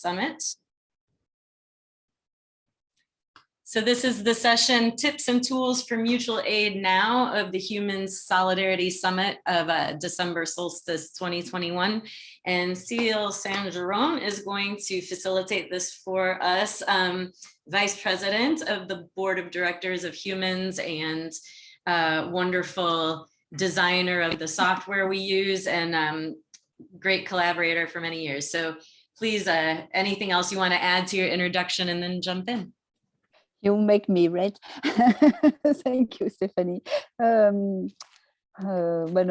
Summit. So this is the session Tips and Tools for Mutual Aid Now of the Humans Solidarity Summit of December Solstice 2021. And Cecile Saint-Jerome is going to facilitate this for us, Vice President of the Board of Directors of Humans and wonderful designer of the software we use and great collaborator for many years. So please, anything else you want to add to your introduction and then jump in? You make me red. Thank you, Stephanie. But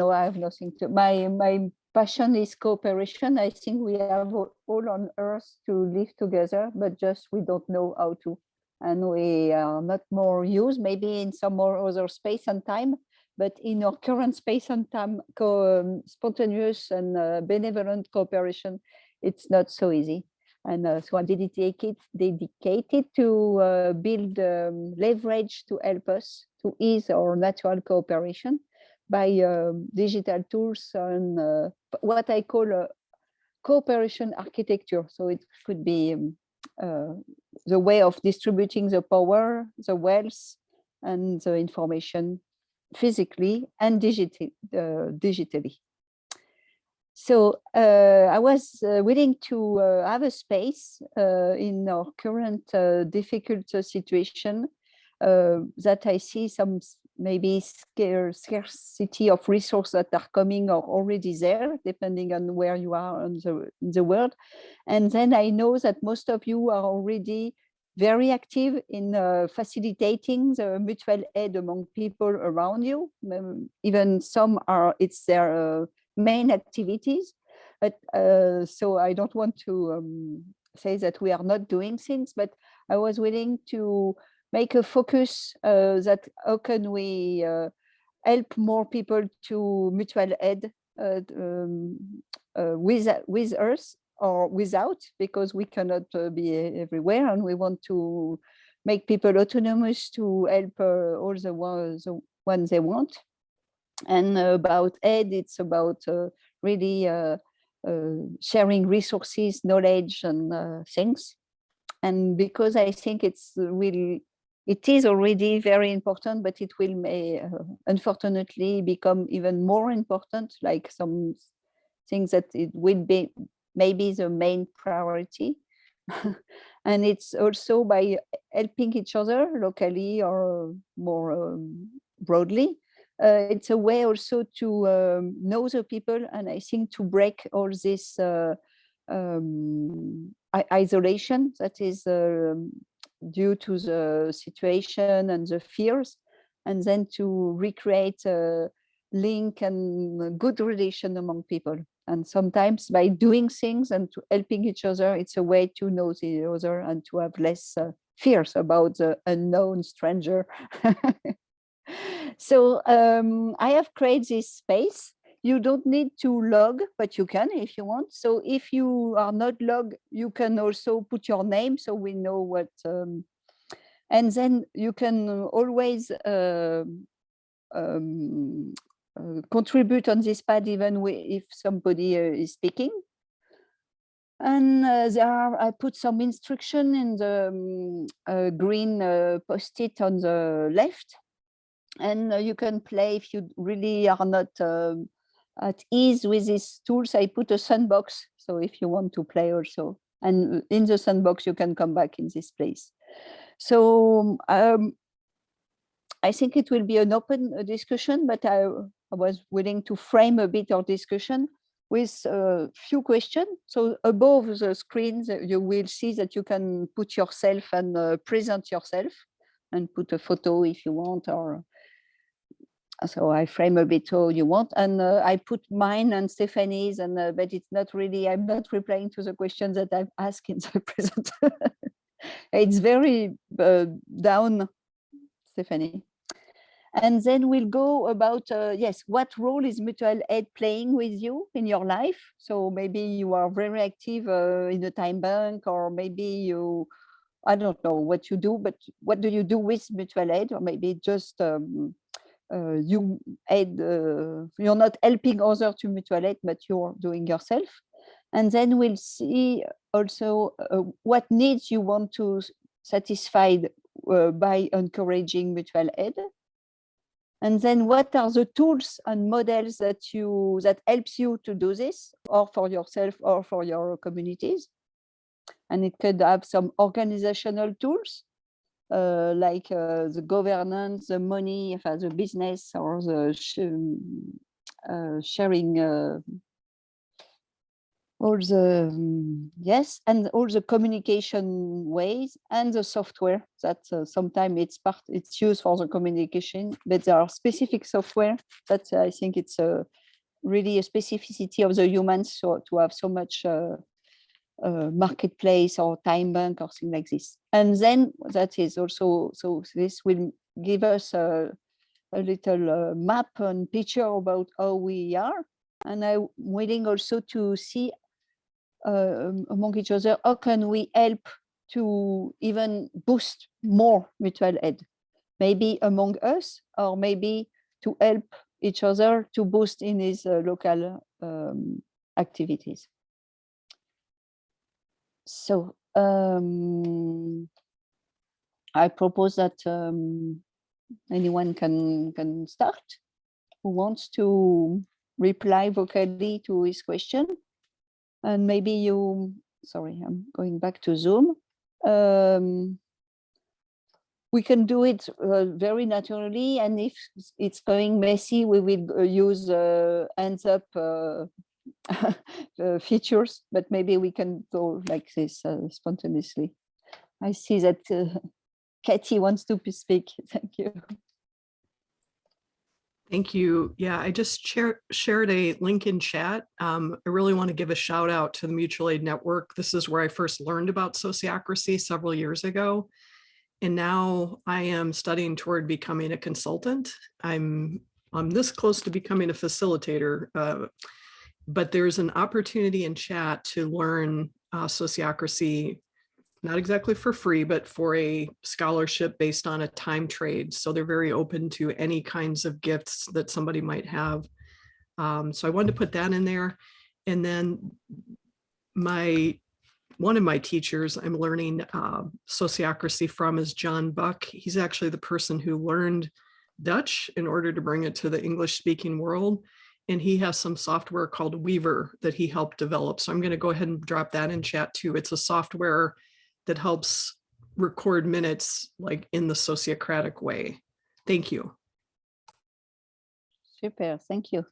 no, I have nothing to. My passion is cooperation. I think we have all on earth to live together, but just we don't know how to. And we are not more used, maybe in some more other space and time, but in our current space and time, spontaneous and benevolent cooperation, it's not so easy. And so I'm dedicated to build leverage to help us to ease our natural cooperation by digital tools and what I call cooperation architecture. So it could be the way of distributing the power, the wealth, and the information physically and digitally. So I was willing to have a space in our current difficult situation that I see some maybe scarcity of resources that are coming or already there, depending on where you are in the world. And then I know that most of you are already very active in facilitating the mutual aid among people around you. Even some are, it's their main activities, but so I don't want to say that we are not doing things, but I was willing to make a focus that how can we help more people to mutual aid with us or without, because we cannot be everywhere, and we want to make people autonomous to help all the ones they want. And about aid, it's about really sharing resources, knowledge, and things. And because I think it is already very important, but it will unfortunately become even more important, like some things that it will be maybe the main priority. And it's also by helping each other locally or more broadly. It's a way also to know the people, and I think to break all this isolation that is due to the situation and the fears, and then to recreate a link and good relation among people. And sometimes by doing things and to helping each other, it's a way to know the other and to have less fears about the unknown stranger. So I have created this space. You don't need to log, but you can if you want. So if you are not logged, you can also put your name so we know what. And then you can always contribute on this pad even if somebody is speaking. And I put some instruction in the green post-it on the left. And you can play if you really are not at ease with these tools. I put a sandbox, so if you want to play also. And in the sandbox, you can come back in this place. So I think it will be an open discussion, but I was willing to frame a bit our discussion with a few questions. So above the screens, you will see that you can put yourself and present yourself and put a photo if you want, or so I frame a bit how you want, and I put mine and Stephanie's, and but it's not really, I'm not replying to the questions that I've asked in the present. It's very down, Stephanie. And then we'll go about, yes, what role is mutual aid playing with you in your life? So maybe you are very active in a time bank, or maybe you, I don't know what you do, but what do you do with mutual aid? Or maybe just you aid, you're not helping others to mutual aid, but you're doing yourself. And then we'll see also what needs you want to satisfy by encouraging mutual aid. And then what are the tools and models that helps you to do this, or for yourself or for your communities? And it could have some organizational tools, like the governance, the money, the business, or the sharing, all the yes, and all the communication ways, and the software that sometimes it's used for the communication, but there are specific software that I think it's really a specificity of the humans, so to have so much marketplace or time bank or things like this. And then that is also, so this will give us a little map and picture about how we are. And I'm willing also to see among each other, how can we help to even boost more mutual aid, maybe among us, or maybe to help each other to boost in his local activities. So I propose that anyone can start who wants to reply vocally to his question. And maybe you, sorry, I'm going back to Zoom. We can do it very naturally, and if it's going messy, we will use hands up features, but maybe we can go like this spontaneously. I see that Katie wants to speak. Thank you. Thank you. Yeah, I just shared a link in chat. I really want to give a shout out to the Mutual Aid Network. This is where I first learned about sociocracy several years ago. And now I am studying toward becoming a consultant. I'm this close to becoming a facilitator, but there's an opportunity in chat to learn sociocracy, not exactly for free, but for a scholarship based on a time trade. So they're very open to any kinds of gifts that somebody might have. So I wanted to put that in there. And then one of my teachers I'm learning sociocracy from is John Buck. He's actually the person who learned Dutch in order to bring it to the English speaking world. And he has some software called Weaver that he helped develop. So I'm going to go ahead and drop that in chat too. It's a software that helps record minutes like in the sociocratic way. Thank you. Super, thank you.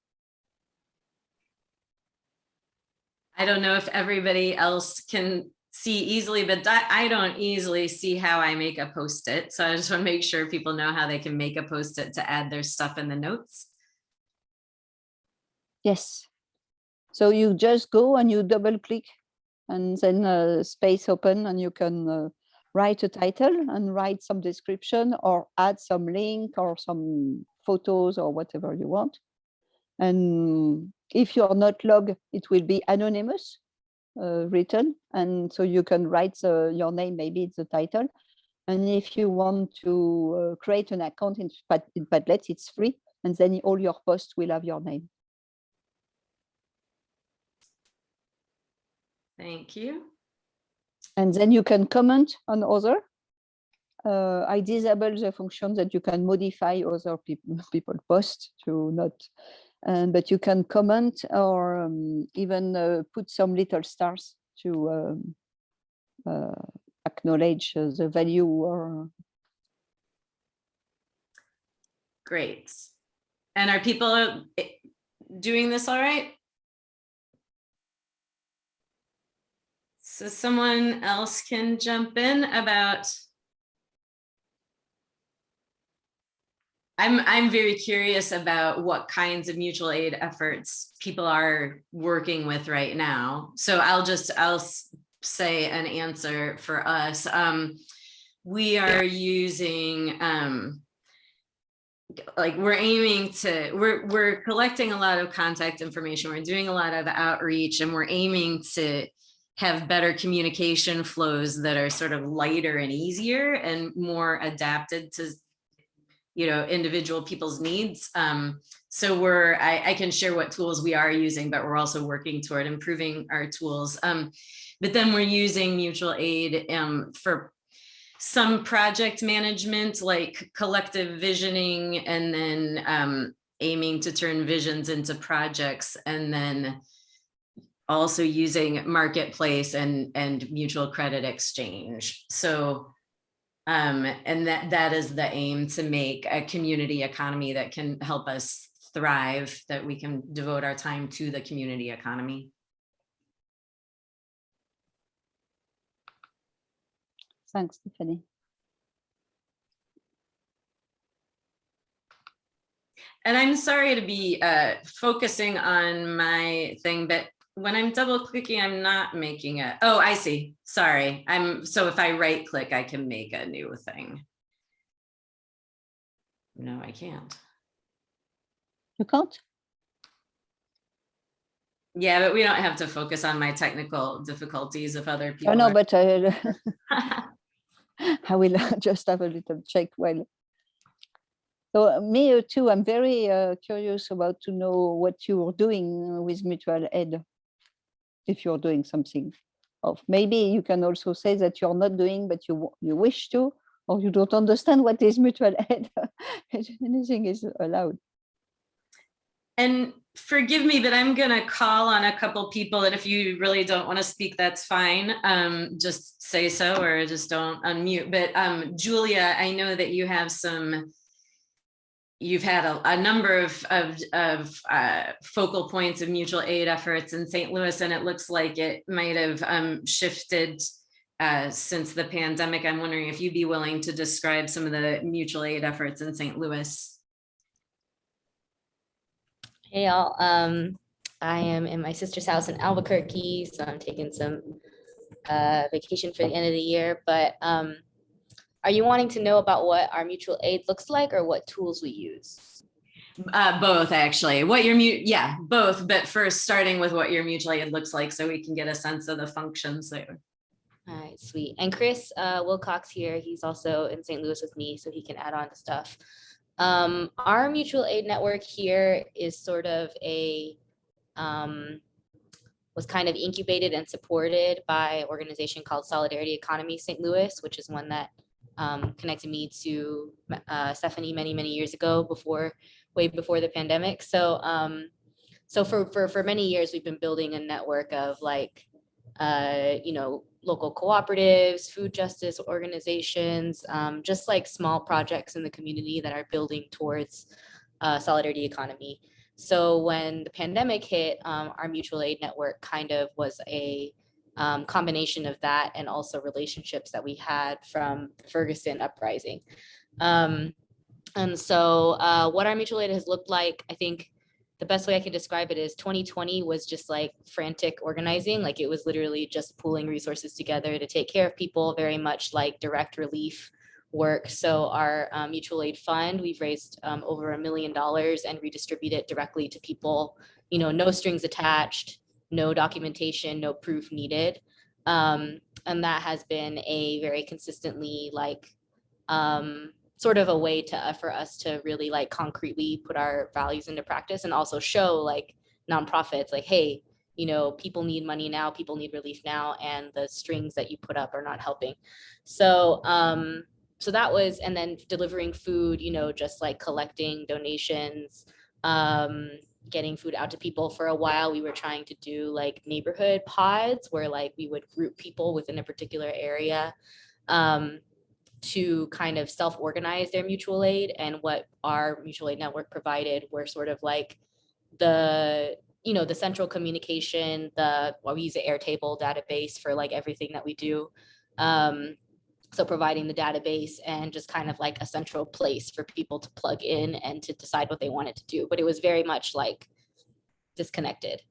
I don't know if everybody else can see easily, but I don't easily see how I make a post-it. So I just want to make sure people know how they can make a post-it to add their stuff in the notes. Yes. So you just go and you double click and then space open, and you can write a title and write some description or add some link or some photos or whatever you want. And if you're not logged, it will be anonymous written. And so you can write your name, maybe it's the title. And if you want to create an account in Padlet, it's free. And then all your posts will have your name. Thank you. And then you can comment on other. I disable the function that you can modify other people posts to not, but you can comment or even put some little stars to acknowledge the value. Or Great. And are people doing this all right? So someone else can jump in about. I'm very curious about what kinds of mutual aid efforts people are working with right now. So I'll say an answer for us. We are using like we're collecting a lot of contact information. We're doing a lot of outreach, and we're aiming to have better communication flows that are sort of lighter and easier and more adapted to individual people's needs. So I can share what tools we are using, but we're also working toward improving our tools. But then we're using mutual aid for some project management, like collective visioning, and then aiming to turn visions into projects, and then also using marketplace and mutual credit exchange. So and that is the aim, to make a community economy that can help us thrive, that we can devote our time to the community economy. Thanks, Stephanie. And I'm sorry to be focusing on my thing, but when I'm double clicking, I'm not making it. Oh, I see. Sorry. So if I right click, I can make a new thing. No, I can't. You can't? Yeah, but we don't have to focus on my technical difficulties if other people. Oh, no, are. but I will just have a little check while. So me too, I'm very curious about to know what you're doing with mutual aid, if you're doing something. Maybe you can also say that you're not doing, but you wish to, or you don't understand what is mutual aid. Anything is allowed. And forgive me, but I'm gonna call on a couple people, and if you really don't want to speak, that's fine. Just say so, or just don't unmute. But Julia, I know that you have you've had a number of focal points of mutual aid efforts in St. Louis, and it looks like it might have shifted since the pandemic. I'm wondering if you'd be willing to describe some of the mutual aid efforts in St. Louis. Hey y'all, I am in my sister's house in Albuquerque, so I'm taking some vacation for the end of the year, but are you wanting to know about what our mutual aid looks like, or what tools we use? Both, actually. Both, but first starting with what your mutual aid looks like, so we can get a sense of the functions there. All right, sweet. And Chris Wilcox here, he's also in St. Louis with me, so he can add on to stuff. Our mutual aid network here is sort of was kind of incubated and supported by an organization called Solidarity Economy St. Louis, which is one that connected me to Stephanie many years ago, way before the pandemic. So for many years, we've been building a network of local cooperatives, food justice organizations, just like small projects in the community that are building towards solidarity economy. So when the pandemic hit, our mutual aid network kind of was a combination of that, and also relationships that we had from the Ferguson uprising. And so what our mutual aid has looked like, I think the best way I can describe it is 2020 was just like frantic organizing. Like, it was literally just pooling resources together to take care of people, very much like direct relief work. So our mutual aid fund, we've raised over $1 million and redistributed directly to people, no strings attached, no documentation, no proof needed. And that has been a very consistently sort of a way for us to really concretely put our values into practice, and also show nonprofits hey, people need money now, people need relief now, and the strings that you put up are not helping. So so that was, and then delivering food, just collecting donations, getting food out to people. For a while we were trying to do neighborhood pods where we would group people within a particular area to kind of self-organize their mutual aid. And what our mutual aid network provided were sort of the central communication, we use the Airtable database for everything that we do. So providing the database and just kind of a central place for people to plug in and to decide what they wanted to do. But it was very much disconnected.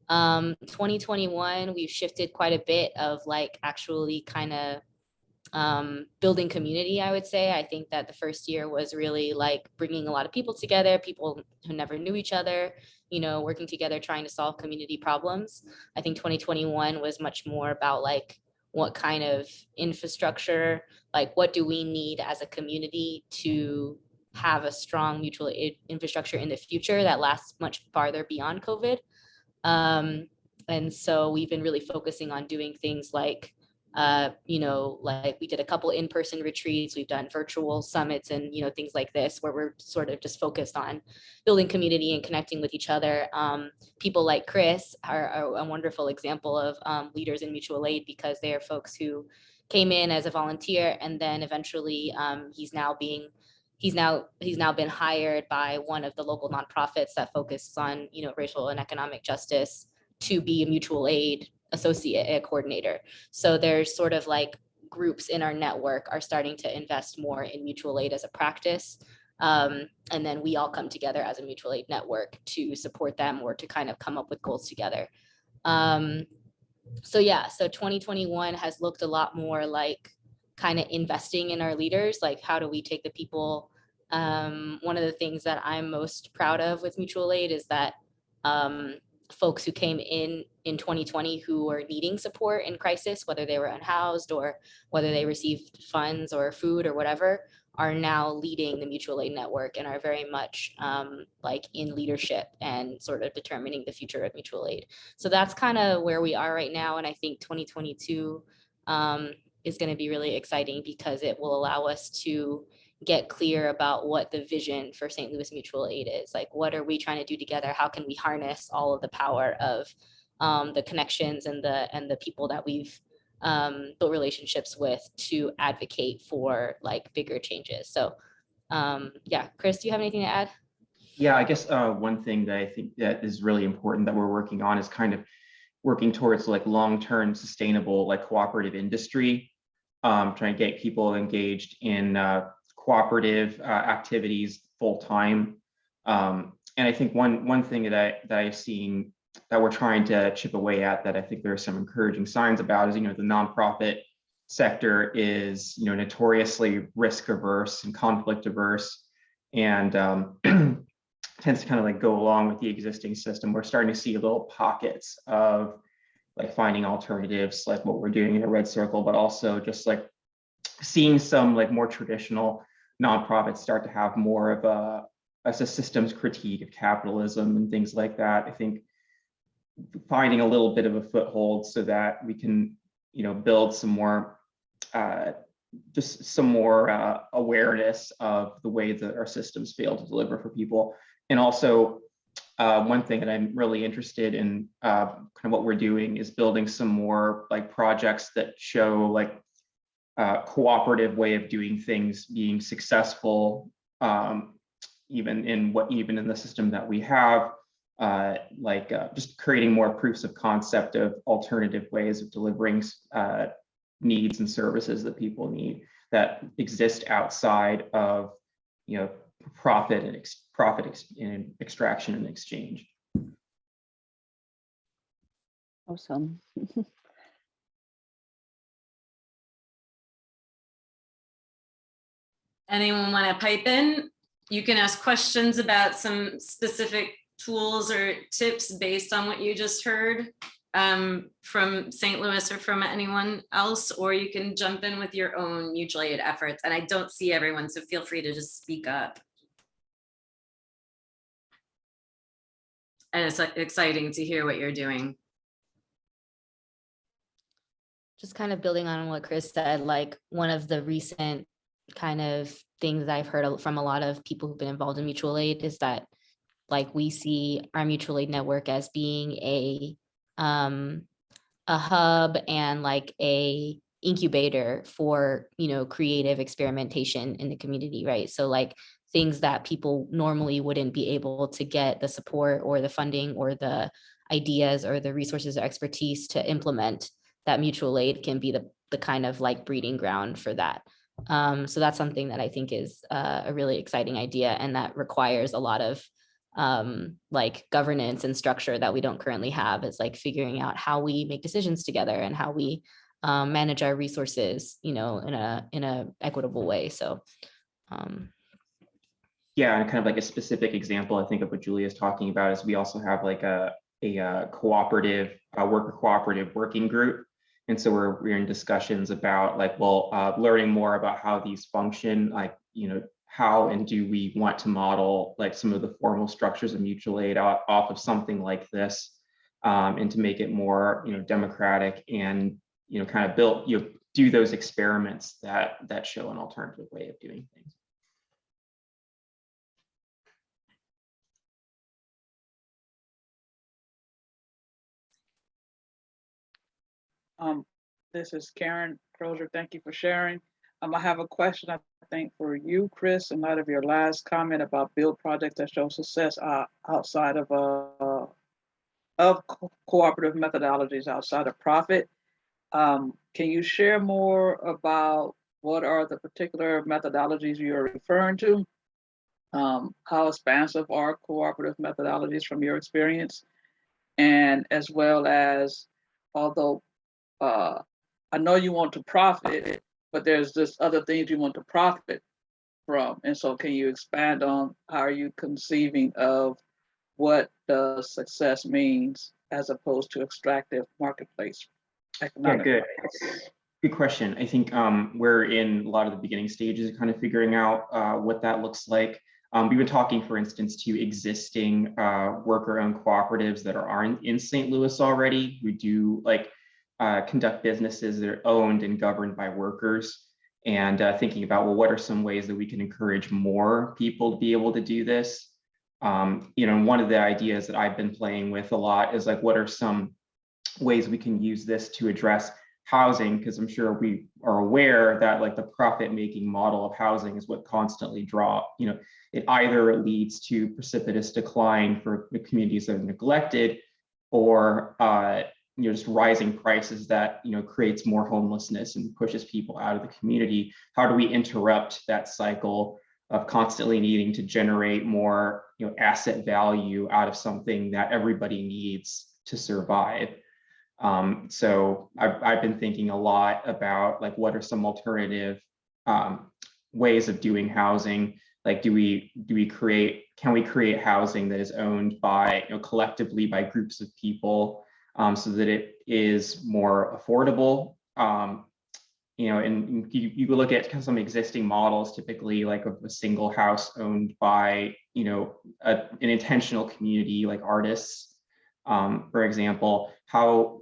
2021, we've shifted quite a bit of actually kind of building community, I would say. I think that the first year was really bringing a lot of people together, people who never knew each other, working together, trying to solve community problems. I think 2021 was much more about what kind of infrastructure, what do we need as a community to have a strong mutual aid infrastructure in the future that lasts much farther beyond COVID. And so we've been really focusing on doing things like, like we did a couple in-person retreats, we've done virtual summits and, things like this, where we're sort of just focused on building community and connecting with each other. People like Chris are a wonderful example of leaders in mutual aid, because they are folks who came in as a volunteer, and then eventually he's now been hired by one of the local nonprofits that focuses on, racial and economic justice, to be a mutual aid associate, a coordinator. So there's sort of like groups in our network are starting to invest more in mutual aid as a practice. And then we all come together as a mutual aid network to support them or to kind of come up with goals together. So 2021 has looked a lot more like kind of investing in our leaders. Like, how do we take the people? One of the things that I'm most proud of with mutual aid is that folks who came in 2020 who were needing support in crisis, whether they were unhoused or whether they received funds or food or whatever, are now leading the mutual aid network and are very much like in leadership and sort of determining the future of mutual aid. So that's kind of where we are right now. And I think 2022 is going to be really exciting, because it will allow us to get clear about what the vision for St. Louis Mutual Aid is. Like, what are we trying to do together? How can we harness all of the power of the connections and the people that we've built relationships with to advocate for like bigger changes? So Chris, do you have anything to add? Yeah, I guess one thing that I think that is really important that we're working on is kind of working towards like long-term sustainable, like cooperative industry, trying to get people engaged in cooperative activities full time. And I think one thing that I've seen that we're trying to chip away at, that I think there are some encouraging signs about, is, the nonprofit sector is, notoriously risk averse and conflict averse, and tends to kind of like go along with the existing system. We're starting to see little pockets of like finding alternatives, like what we're doing in the Red Circle, but also just like seeing some like more traditional nonprofits start to have more of a systems critique of capitalism and things like that. I think finding a little bit of a foothold so that we can, build some more, just some more awareness of the way that our systems fail to deliver for people. And also, one thing that I'm really interested in, kind of what we're doing, is building some more like projects that show like cooperative way of doing things being successful, even in the system that we have, just creating more proofs of concept of alternative ways of delivering needs and services that people need, that exist outside of profit and extraction and exchange. Awesome. Anyone want to pipe in? You can ask questions about some specific tools or tips based on what you just heard from St. Louis or from anyone else, or you can jump in with your own mutual aid efforts. And I don't see everyone, so feel free to just speak up. And it's exciting to hear what you're doing. Just kind of building on what Chris said, like one of the recent kind of things I've heard from a lot of people who've been involved in mutual aid is that like we see our mutual aid network as being a hub and like a incubator for, creative experimentation in the community, right? So like things that people normally wouldn't be able to get the support or the funding or the ideas or the resources or expertise to implement, that mutual aid can be the kind of like breeding ground for that. So that's something that I think is a really exciting idea, and that requires a lot of like governance and structure that we don't currently have. Is like figuring out how we make decisions together and how we manage our resources, in a equitable way. So yeah, and kind of like a specific example, I think, of what Julia is talking about is we also have like a cooperative worker cooperative working group. And so we're in discussions about like, learning more about how these function, like, how and do we want to model like some of the formal structures of mutual aid off of something like this, and to make it more, democratic and, kind of do those experiments that show an alternative way of doing things. This is Karen Crozier. Thank you for sharing. I have a question, I think, for you, Chris, in light of your last comment about build projects that show success outside of cooperative methodologies outside of profit. Can you share more about what are the particular methodologies you're referring to? How expansive are cooperative methodologies from your experience? And as well as, although I know you want to profit, but there's just other things you want to profit from. And so can you expand on how are you conceiving of what the success means as opposed to extractive marketplace economic? Yeah, good question. I think we're in a lot of the beginning stages of kind of figuring out what that looks like. We've been talking, for instance, to existing worker-owned cooperatives that are in St. Louis already. We do like conduct businesses that are owned and governed by workers, and thinking about, well, what are some ways that we can encourage more people to be able to do this? One of the ideas that I've been playing with a lot is like, what are some ways we can use this to address housing? Because I'm sure we are aware that like the profit-making model of housing is what constantly it either leads to precipitous decline for the communities that are neglected, or just rising prices that creates more homelessness and pushes people out of the community. How do we interrupt that cycle of constantly needing to generate more asset value out of something that everybody needs to survive? So I've been thinking a lot about like, what are some alternative ways of doing housing? Like, can we create housing that is owned by collectively by groups of people, so that it is more affordable? And you look at some existing models, typically like a single house owned by an intentional community like artists, for example. How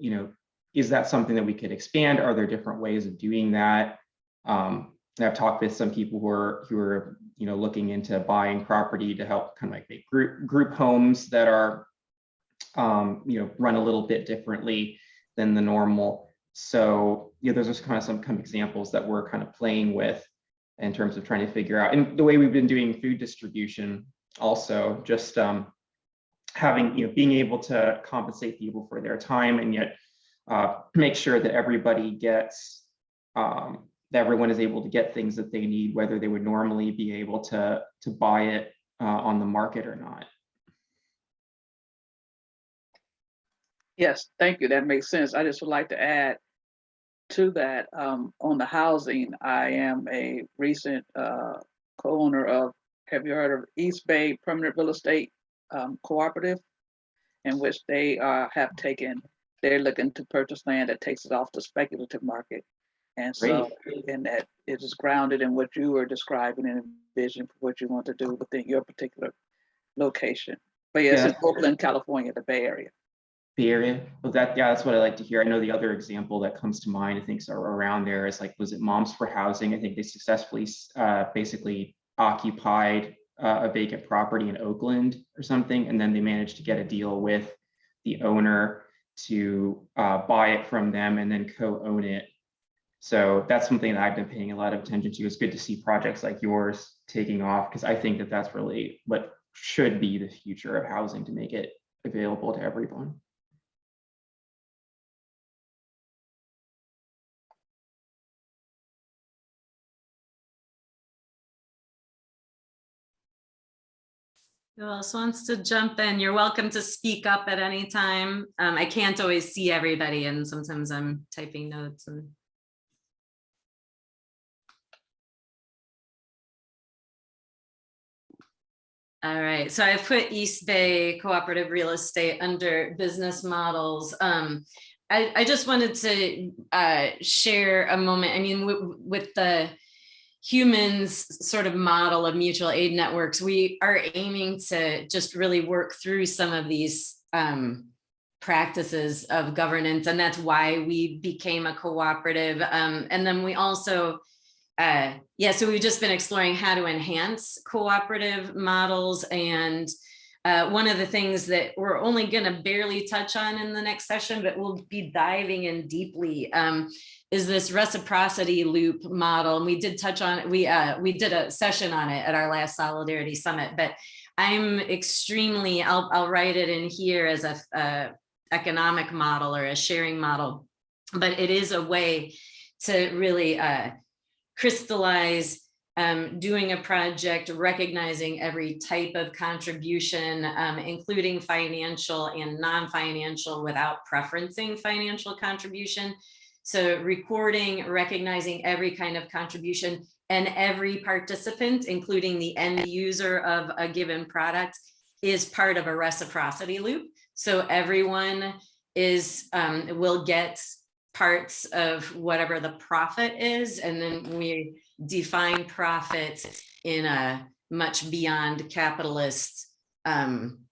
is that something that we could expand? Are there different ways of doing that? I've talked with some people who are looking into buying property to help kind of like make group homes that are run a little bit differently than the normal. So those are kind of some examples that we're kind of playing with in terms of trying to figure out. And the way we've been doing food distribution also, just being able to compensate people for their time, and yet make sure that everybody gets that everyone is able to get things that they need, whether they would normally be able to buy it on the market or not. Yes, thank you. That makes sense. I just would like to add to that, on the housing, I am a recent co-owner of, have you heard of East Bay Permanent Real Estate Cooperative, in which they they're looking to purchase land that takes it off the speculative market. And so, and that it is grounded in what you were describing and envision for what you want to do within your particular location. But yes, it's Oakland, California, the Bay Area. Bay Area. Well, that's what I like to hear. I know the other example that comes to mind, I think, so around there is like, was it Moms for Housing? I think they successfully basically occupied a vacant property in Oakland or something, and then they managed to get a deal with the owner to buy it from them and then co-own it. So that's something that I've been paying a lot of attention to. It's good to see projects like yours taking off, because I think that that's really what should be the future of housing, to make it available to everyone. Who else wants to jump in? You're welcome to speak up at any time. I can't always see everybody, and sometimes I'm typing notes. And all right, so I put East Bay Cooperative Real Estate under business models. I just wanted to share a moment. I mean, with the humans sort of model of mutual aid networks, we are aiming to just really work through some of these practices of governance. And that's why we became a cooperative. And then we also, so we've just been exploring how to enhance cooperative models. And one of the things that we're only going to barely touch on in the next session, but we'll be diving in deeply, is this reciprocity loop model. And we did touch on it. We did a session on it at our last Solidarity Summit, but I'm extremely, I'll write it in here as a economic model or a sharing model, but it is a way to really crystallize doing a project, recognizing every type of contribution, including financial and non-financial without preferencing financial contribution. So recording, recognizing every kind of contribution and every participant, including the end user of a given product, is part of a reciprocity loop. So everyone is will get parts of whatever the profit is, and then we define profit in a much beyond capitalist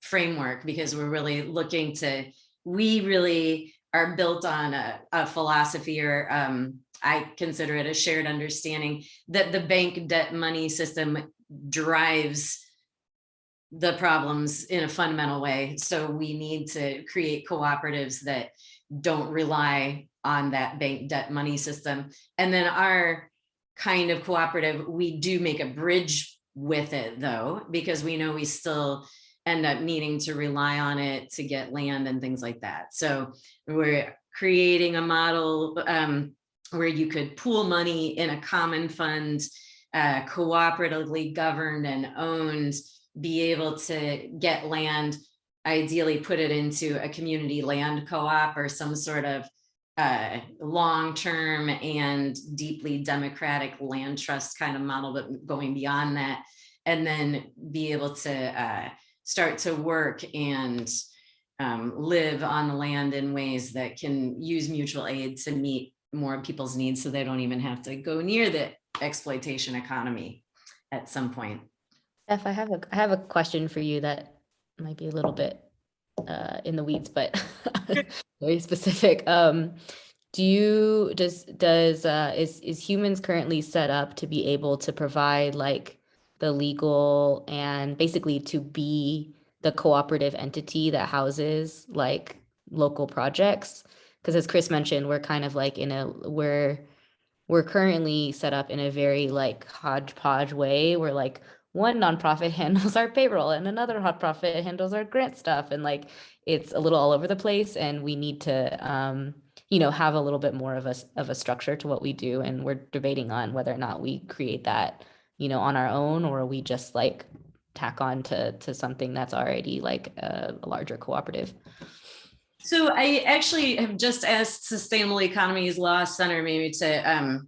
framework, because we're really looking to, we really are built on a philosophy, or I consider it a shared understanding that the bank debt money system drives the problems in a fundamental way. So we need to create cooperatives that don't rely on that bank debt money system. And then our kind of cooperative, we do make a bridge with it though, because we know we still end up needing to rely on it to get land and things like that. So we're creating a model where you could pool money in a common fund, cooperatively governed and owned, be able to get land, ideally put it into a community land co-op or some sort of long-term and deeply democratic land trust kind of model, but going beyond that, and then be able to start to work and live on the land in ways that can use mutual aid to meet more people's needs, so they don't even have to go near the exploitation economy at some point. Steph, I have a question for you that might be a little bit in the weeds, but very specific. Is humans currently set up to be able to provide like the legal and basically to be the cooperative entity that houses like local projects? Because as Chris mentioned, we're kind of like we're currently set up in a very like hodgepodge way, where like one nonprofit handles our payroll and another nonprofit handles our grant stuff, and like it's a little all over the place, and we need to have a little bit more of a structure to what we do, and we're debating on whether or not we create that on our own, or we just like tack on to something that's already like a larger cooperative. So I actually have just asked Sustainable Economies Law Center maybe to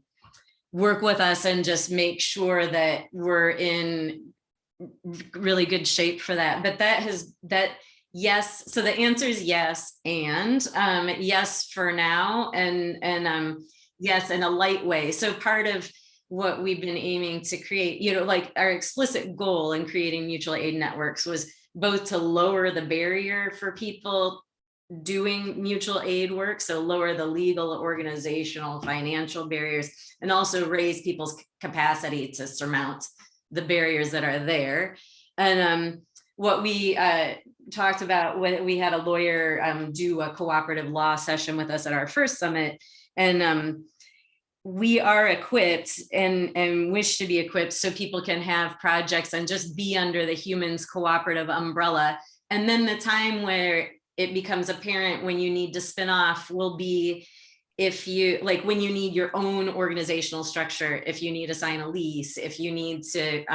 work with us and just make sure that we're in really good shape for that. But yes, so the answer is yes, and yes for now, and yes in a light way. So part of what we've been aiming to create, like our explicit goal in creating mutual aid networks was both to lower the barrier for people doing mutual aid work, so lower the legal, organizational, financial barriers, and also raise people's capacity to surmount the barriers that are there. And what we talked about when we had a lawyer do a cooperative law session with us at our first summit, and we are equipped and wish to be equipped so people can have projects and just be under the humans cooperative umbrella. And then the time where it becomes apparent when you need to spin off will be if you like when you need your own organizational structure, if you need to sign a lease, if you need to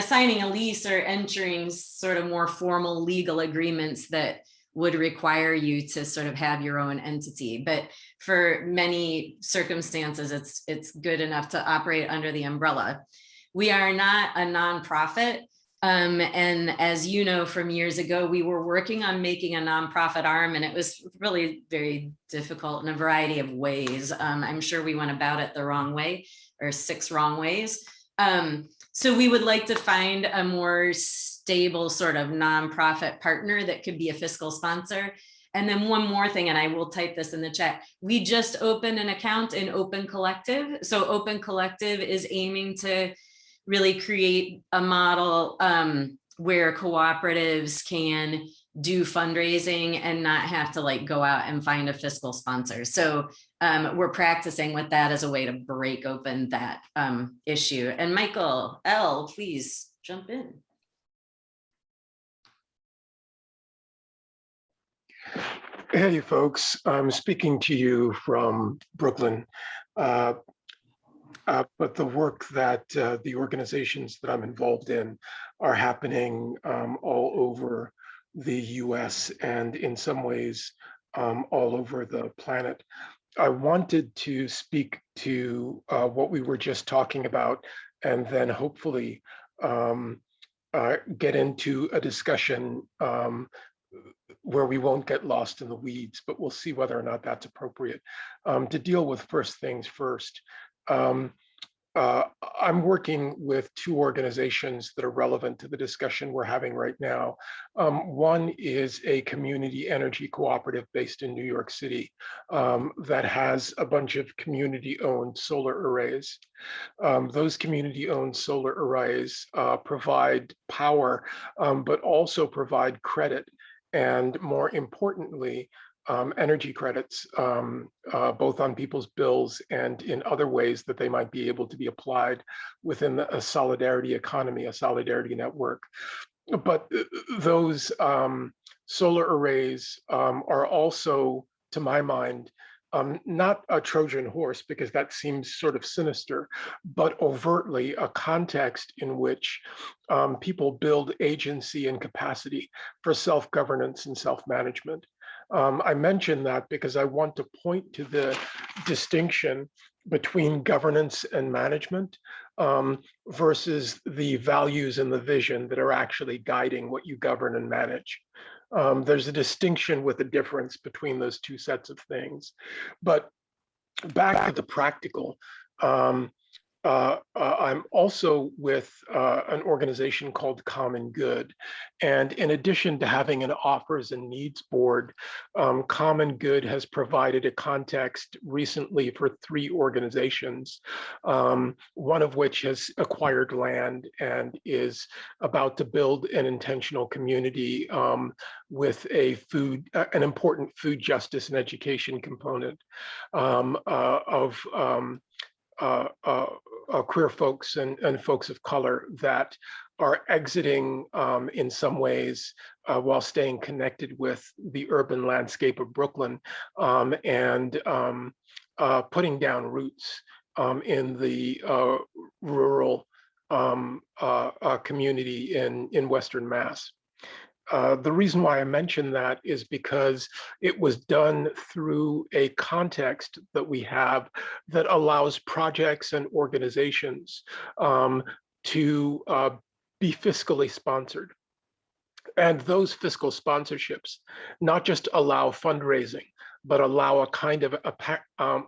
signing a lease or entering sort of more formal legal agreements that would require you to sort of have your own entity. But for many circumstances, it's good enough to operate under the umbrella. We are not a nonprofit. And as you know, from years ago, we were working on making a nonprofit arm, and it was really very difficult in a variety of ways. I'm sure we went about it the wrong way, or 6 wrong ways. So we would like to find a more stable sort of nonprofit partner that could be a fiscal sponsor. And then one more thing, and I will type this in the chat. We just opened an account in Open Collective. So Open Collective is aiming to really create a model where cooperatives can do fundraising and not have to like go out and find a fiscal sponsor. So we're practicing with that as a way to break open that issue. And Michael L., please jump in. Hey folks, I'm speaking to you from Brooklyn. But the work that the organizations that I'm involved in are happening all over the US and in some ways all over the planet. I wanted to speak to what we were just talking about and then hopefully get into a discussion where we won't get lost in the weeds, but we'll see whether or not that's appropriate. To deal with first things first, I'm working with 2 organizations that are relevant to the discussion we're having right now. One is a community energy cooperative based in New York City that has a bunch of community-owned solar arrays. Those community-owned solar arrays provide power, but also provide credit. And more importantly, energy credits, both on people's bills and in other ways that they might be able to be applied within a solidarity economy, a solidarity network. But those solar arrays are also, to my mind, not a Trojan horse, because that seems sort of sinister, but overtly a context in which people build agency and capacity for self-governance and self-management. I mention that because I want to point to the distinction between governance and management versus the values and the vision that are actually guiding what you govern and manage. There's a distinction with a difference between those 2 sets of things. But back to the practical, I'm also with an organization called Common Good. And in addition to having an offers and needs board, Common Good has provided a context recently for 3 organizations, one of which has acquired land and is about to build an intentional community with an important food justice and education component of queer folks and folks of color that are exiting in some ways while staying connected with the urban landscape of Brooklyn and putting down roots in the rural community in Western Mass. The reason why I mention that is because it was done through a context that we have that allows projects and organizations to be fiscally sponsored. And those fiscal sponsorships not just allow fundraising, but allow a kind of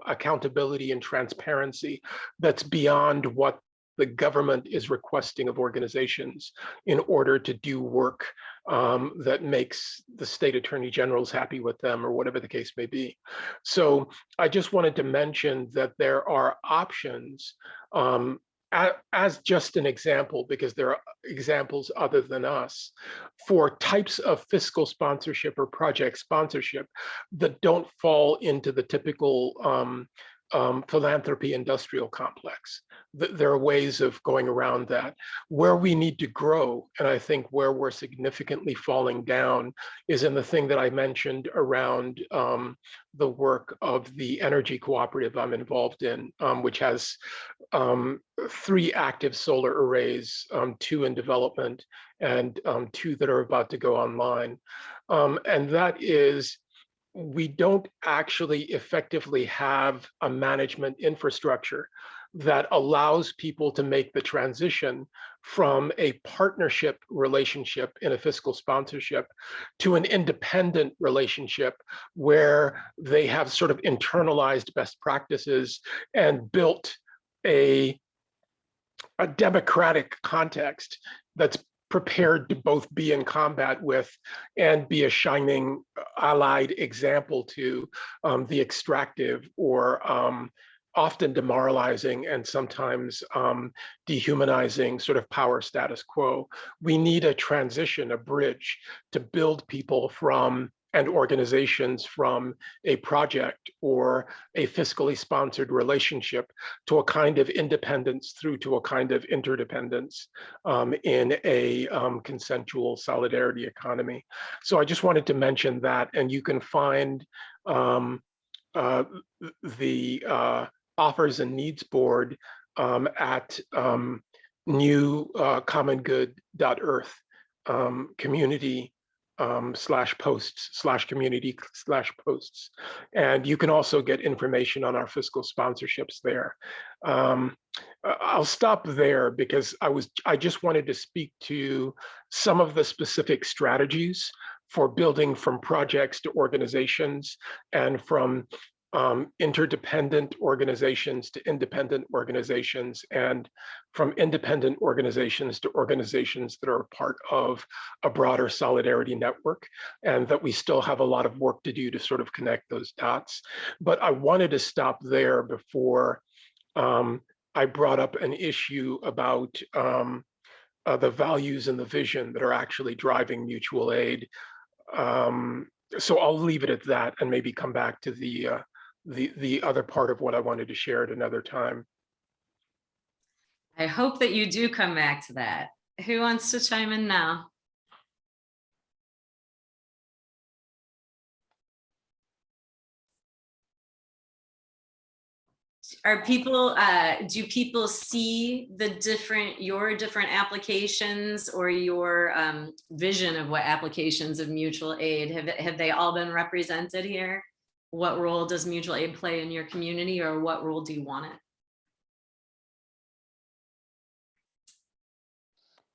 accountability and transparency that's beyond what the government is requesting of organizations in order to do work that makes the state attorney generals happy with them, or whatever the case may be. So I just wanted to mention that there are options as just an example, because there are examples other than us, for types of fiscal sponsorship or project sponsorship that don't fall into the typical philanthropy industrial complex. There are ways of going around that. Where we need to grow, and I think where we're significantly falling down, is in the thing that I mentioned around the work of the energy cooperative I'm involved in, which has 3 active solar arrays, 2 in development, and 2 that are about to go online. And that is we don't actually effectively have a management infrastructure that allows people to make the transition from a partnership relationship in a fiscal sponsorship to an independent relationship where they have sort of internalized best practices and built a democratic context that's prepared to both be in combat with and be a shining allied example to the extractive or often demoralizing and sometimes dehumanizing sort of power status quo. We need a transition, a bridge to build people from and organizations from a project or a fiscally sponsored relationship to a kind of independence through to a kind of interdependence in a consensual solidarity economy. So I just wanted to mention that, and you can find the offers and needs board at newcommongood.earth community /posts/community/posts. And you can also get information on our fiscal sponsorships there. I'll stop there because I just wanted to speak to some of the specific strategies for building from projects to organizations and from interdependent organizations to independent organizations, and from independent organizations to organizations that are part of a broader solidarity network, and that we still have a lot of work to do to sort of connect those dots. But I wanted to stop there before I brought up an issue about the values and the vision that are actually driving mutual aid. So I'll leave it at that and maybe come back to the other part of what I wanted to share at another time. I hope that you do come back to that. Who wants to chime in now? Are people, do people see your different applications or your vision of what applications of mutual aid? Have they all been represented here? What role does mutual aid play in your community, or what role do you want it?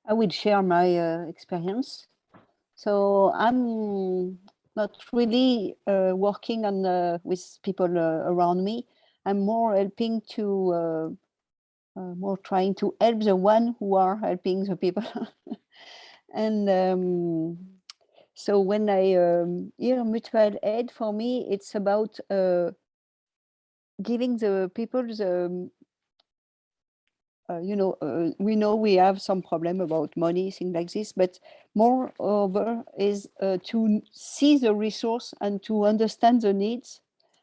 I will share my experience. So I'm not really working on with people around me. I'm more helping to, more trying to help the one who are helping the people. And so when I hear mutual aid, for me, it's about giving the people the, we know we have some problem about money, things like this, but moreover is to see the resource and to understand the needs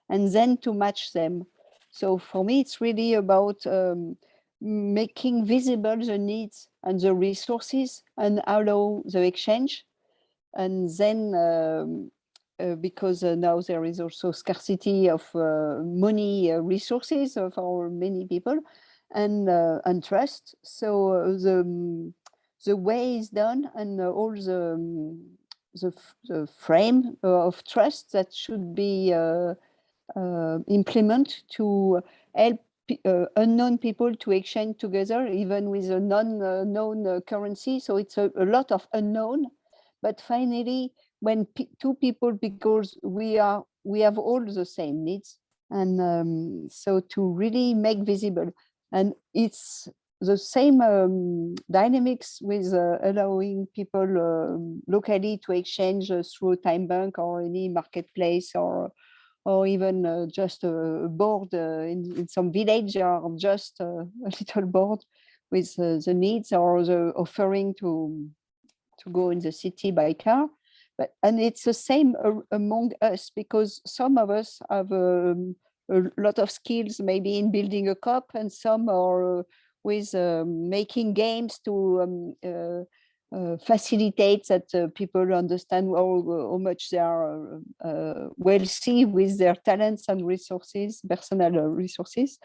and then to match them. So for me, it's really about making visible the needs and the resources and allow the exchange. And then because now there is also scarcity of money resources for many people, and trust. So the way is done, and all the frame of trust that should be implemented to help unknown people to exchange together, even with a non-known currency. So it's a lot of unknown, but finally, when two people, because we have all the same needs, and so to really make visible. And it's the same dynamics with allowing people locally to exchange through time bank or any marketplace, or even just a board in some village, or just a little board with the needs or the offering to go in the city by car. And it's the same among us, because some of us have a lot of skills maybe in building a cup, and some are with making games to facilitate that people understand how much they are wealthy with their talents and resources, personal resources.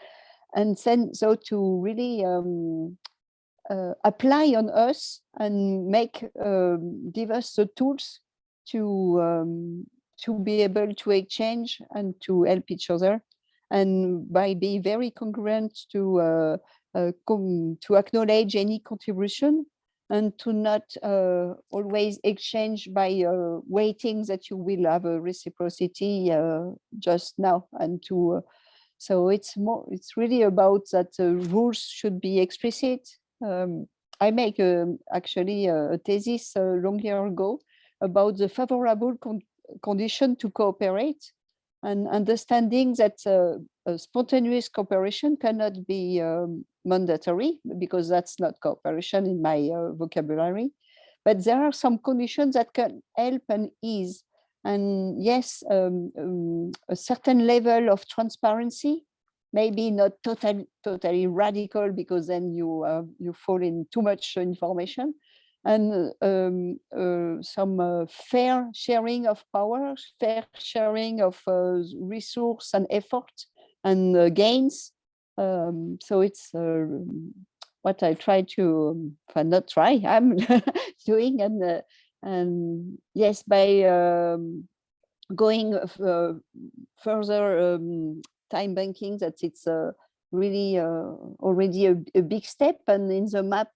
And then so to really apply on us and give us the tools to to be able to exchange and to help each other, and by being very congruent to acknowledge any contribution, and to not always exchange by waiting that you will have a reciprocity just now, and to so it's really about that rules should be explicit. I make actually a thesis a long year ago about the favorable condition to cooperate, and understanding that spontaneous cooperation cannot be mandatory, because that's not cooperation in my vocabulary. But there are some conditions that can help and ease. And yes, a certain level of transparency, maybe not totally radical, because then you fall in too much information, and some fair sharing of power, fair sharing of resource and effort and gains. So it's what I try to, not try, I'm doing, and yes, by going further time banking, that it's really already a big step. And in the map,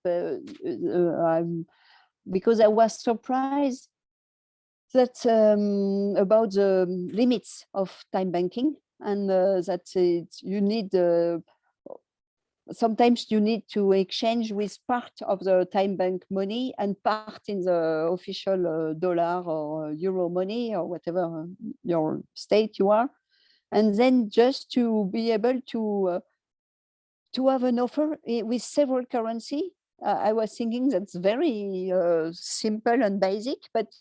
because I was surprised that about the limits of time banking, and that you need sometimes you need to exchange with part of the time bank money and part in the official dollar or euro money, or whatever your state you are, and then just to be able to have an offer with several currency. I was thinking that's very simple and basic, but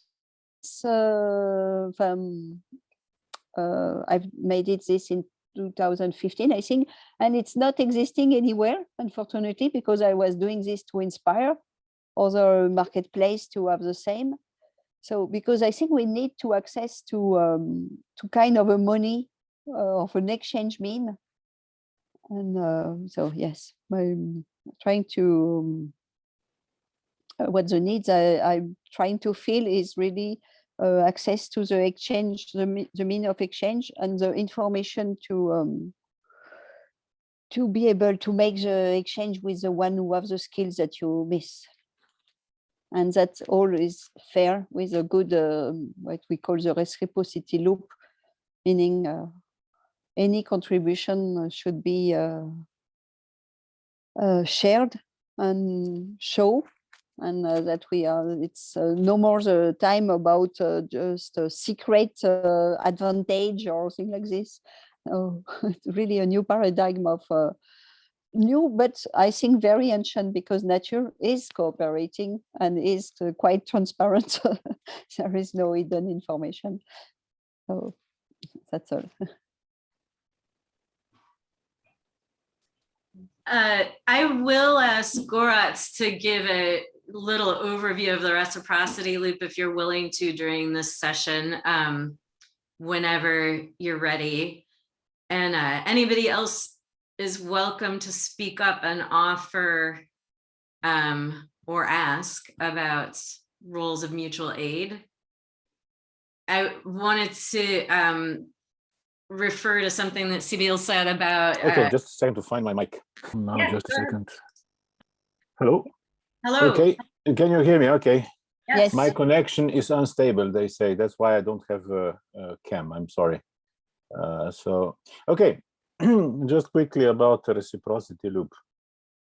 I've made this in 2015, I think, and it's not existing anywhere, unfortunately, because I was doing this to inspire other marketplace to have the same. So because I think we need to access to kind of a money of an exchange mean, and so yes, I'm trying to what the needs I'm trying to fill is really access to the exchange, the mean of exchange, and the information to be able to make the exchange with the one who have the skills that you miss. And that all is fair with a good, what we call the reciprocity loop, meaning any contribution should be shared and show, and that we are, it's no more the time about just a secret advantage or thing like this. It's really a new paradigm of new, but I think very ancient, because nature is cooperating and is quite transparent. There is no hidden information. So that's all. I will ask Goratz to give a little overview of the reciprocity loop if you're willing to during this session, whenever you're ready. And anybody else is welcome to speak up and offer or ask about rules of mutual aid. I wanted to refer to something that Sibyl said about. Okay, just a second to find my mic. Now, yeah, just a second. Hello. Hello. Okay, can you hear me? Okay. Yes. My connection is unstable, they say. That's why I don't have a cam. I'm sorry. So, okay. Just quickly about the reciprocity loop.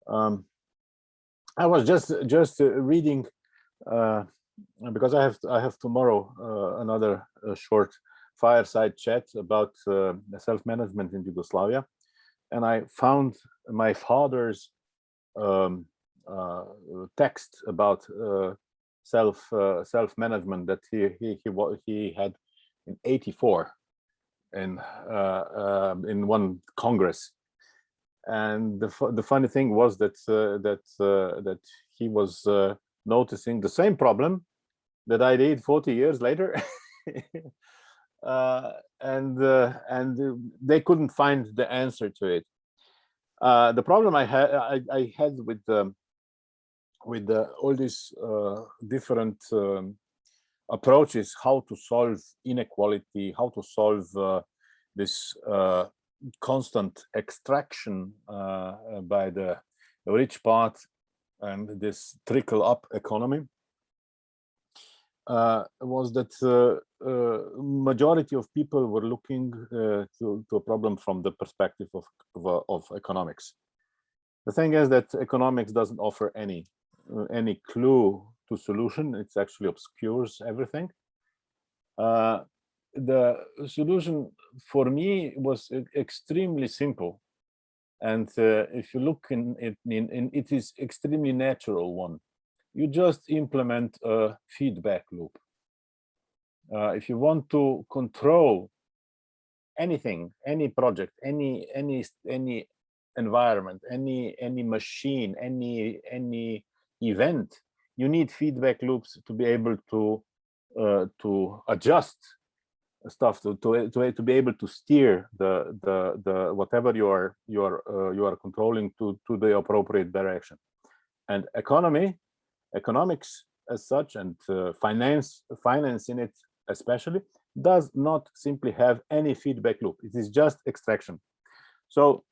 I was just reading because I have tomorrow another short fireside chat about self-management in Yugoslavia, and I found my father's text about self-management that he had in '84 in one Congress. And the funny thing was that that he was noticing the same problem that I did 40 years later. And they couldn't find the answer to it. The problem I had with all these different approaches how to solve inequality, how to solve this constant extraction by the rich part and this trickle-up economy, was that majority of people were looking to a problem from the perspective of economics. The thing is that economics doesn't offer any clue to solution. It actually obscures everything. The solution for me was extremely simple, and if you look in it is extremely natural one. You just implement a feedback loop. If you want to control anything, any project, any environment, any machine, any event, you need feedback loops to be able to adjust stuff, to be able to steer the whatever you are controlling to the appropriate direction. And economics as such, and finance in it especially, does not simply have any feedback loop. It is just extraction. So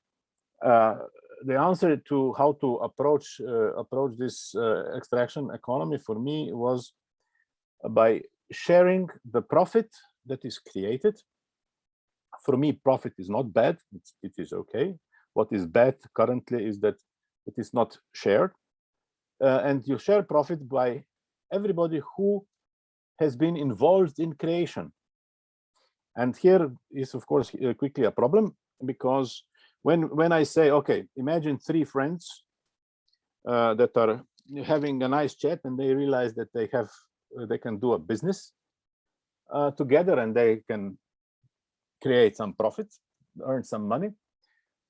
the answer to how to approach this extraction economy for me was by sharing the profit that is created. For me, profit is not bad, it is okay. What is bad currently is that it is not shared. And you share profit by everybody who has been involved in creation. And here is, of course, quickly a problem, because when I say, okay, imagine three friends that are having a nice chat, and they realize that they can do a business together, and they can create some profit, earn some money.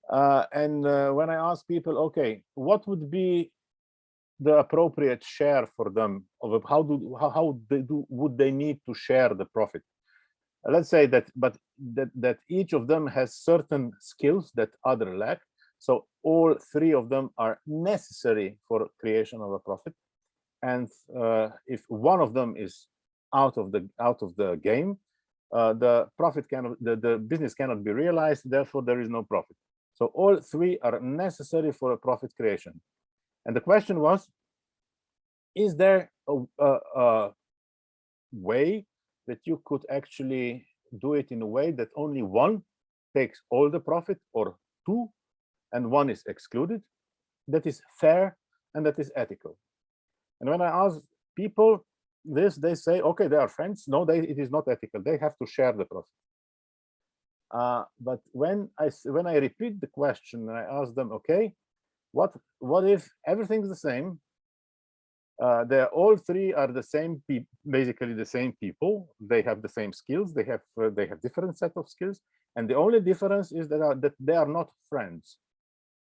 And when I ask people, okay, what would be the appropriate share for them of would they need to share the profit? Let's say that each of them has certain skills that other lack, so all three of them are necessary for creation of a profit. And if one of them is out of the game, the business cannot be realized, therefore there is no profit. So all three are necessary for a profit creation. And the question was, is there a way that you could actually do it in a way that only one takes all the profit, or two, and one is excluded, that is fair and that is ethical? And when I ask people this, they say, okay, they are friends. No, it is not ethical. They have to share the profit. But when I repeat the question, I ask them, okay, what if everything's the same? They all three are the same people, basically the same people. They have the same skills. They have different set of skills, and the only difference is that they are not friends.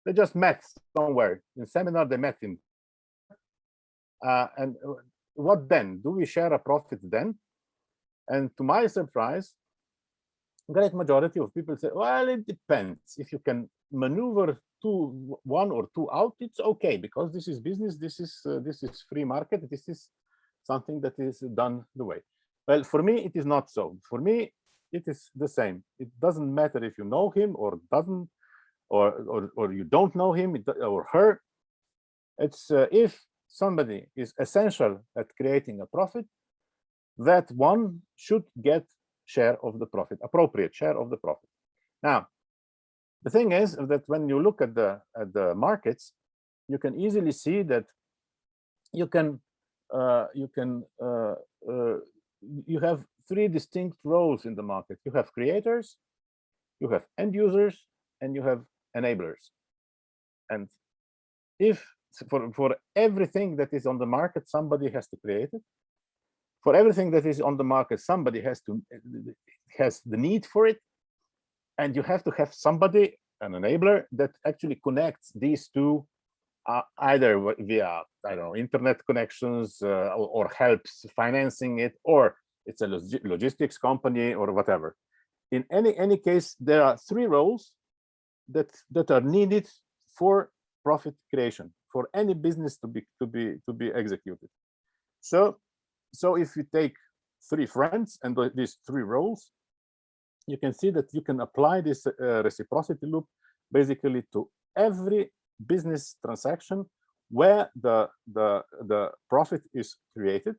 They just met somewhere in seminar. They met in, and what then? Do we share a profit then? And to my surprise, great majority of people say, well, it depends. If you can maneuver one or two out, it's okay, because this is business, this is free market, this is something that is done the way. Well, for me, it is not so. For me, it is the same. It doesn't matter if you know him or doesn't, or you don't know him or her. It's if somebody is essential at creating a profit, that one should get share of the profit, appropriate share of the profit. Now, the thing is that when you look at the markets, you can easily see that you have three distinct roles in the market. You have creators, you have end users, and you have enablers. And if for everything that is on the market, somebody has to create it. For everything that is on the market, somebody has the need for it. And you have to have somebody, an enabler, that actually connects these two, either via, I don't know, internet connections, or helps financing it, or it's a logistics company or whatever. In any case, there are three roles that are needed for profit creation, for any business to be executed. So if you take 3 friends and these 3 roles, you can see that you can apply this reciprocity loop basically to every business transaction where the profit is created.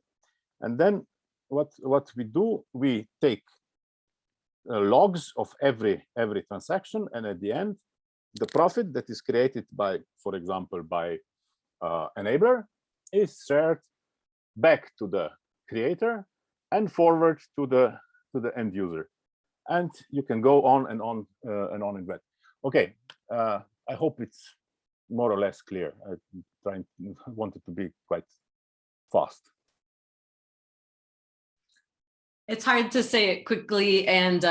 And then what we do, we take logs of every transaction, and at the end, the profit that is created by, for example, by enabler is shared back to the creator and forward to the end user. And you can go on and on and that. Okay, I hope it's more or less clear. I wanted to be quite fast. It's hard to say it quickly and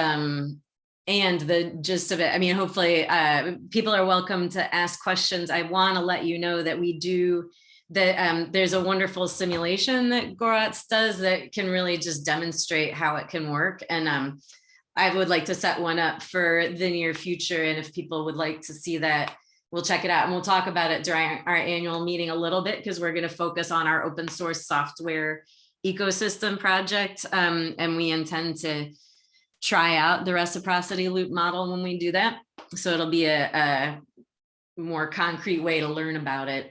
the gist of it. I mean, hopefully people are welcome to ask questions. I want to let you know that we do that. There's a wonderful simulation that Grassroots does that can really just demonstrate how it can work. And I would like to set one up for the near future. And if people would like to see that, we'll check it out and we'll talk about it during our annual meeting a little bit, because we're going to focus on our open source software ecosystem project. And we intend to try out the reciprocity loop model when we do that. So it'll be a more concrete way to learn about it.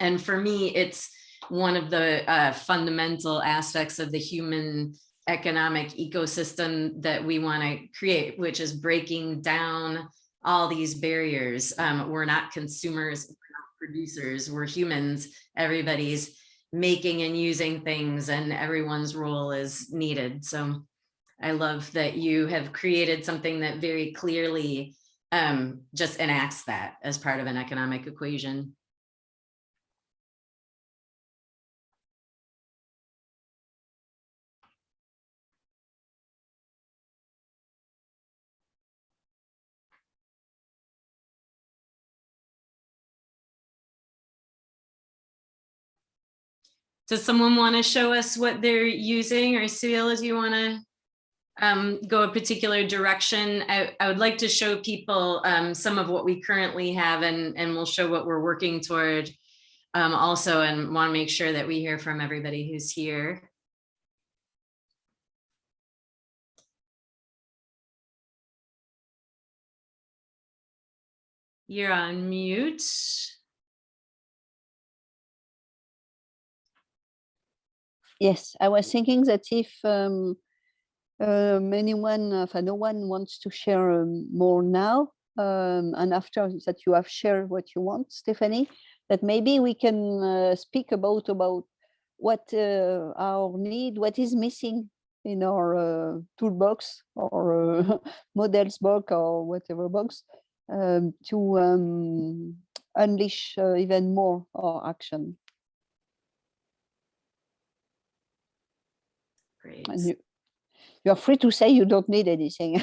And for me, it's one of the fundamental aspects of the human economic ecosystem that we want to create, which is breaking down all these barriers. We're not consumers, we're not producers, we're humans. Everybody's making and using things, and everyone's role is needed. So I love that you have created something that very clearly just enacts that as part of an economic equation. Does someone want to show us what they're using, or Cyril, do you want to go a particular direction? I would like to show people some of what we currently have, and we'll show what we're working toward also, and want to make sure that we hear from everybody who's here. You're on mute. Yes, I was thinking that if no one wants to share more now, and after that you have shared what you want, Stephanie, that maybe we can speak about what our need, what is missing in our toolbox or models box or whatever box to unleash even more our action. Great. And you're free to say you don't need anything.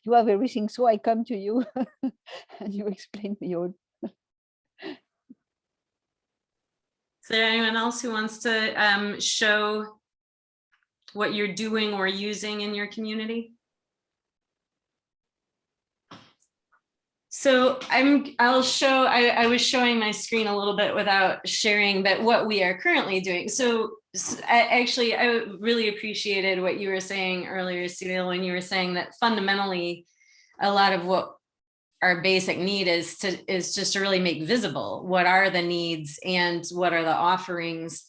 You have everything, so I come to you and you explain me your. Is there anyone else who wants to show what you're doing or using in your community? So I'll show, I was showing my screen a little bit without sharing, but what we are currently doing. So I really appreciated what you were saying earlier, Cyril, when you were saying that fundamentally a lot of what our basic need is just to really make visible what are the needs and what are the offerings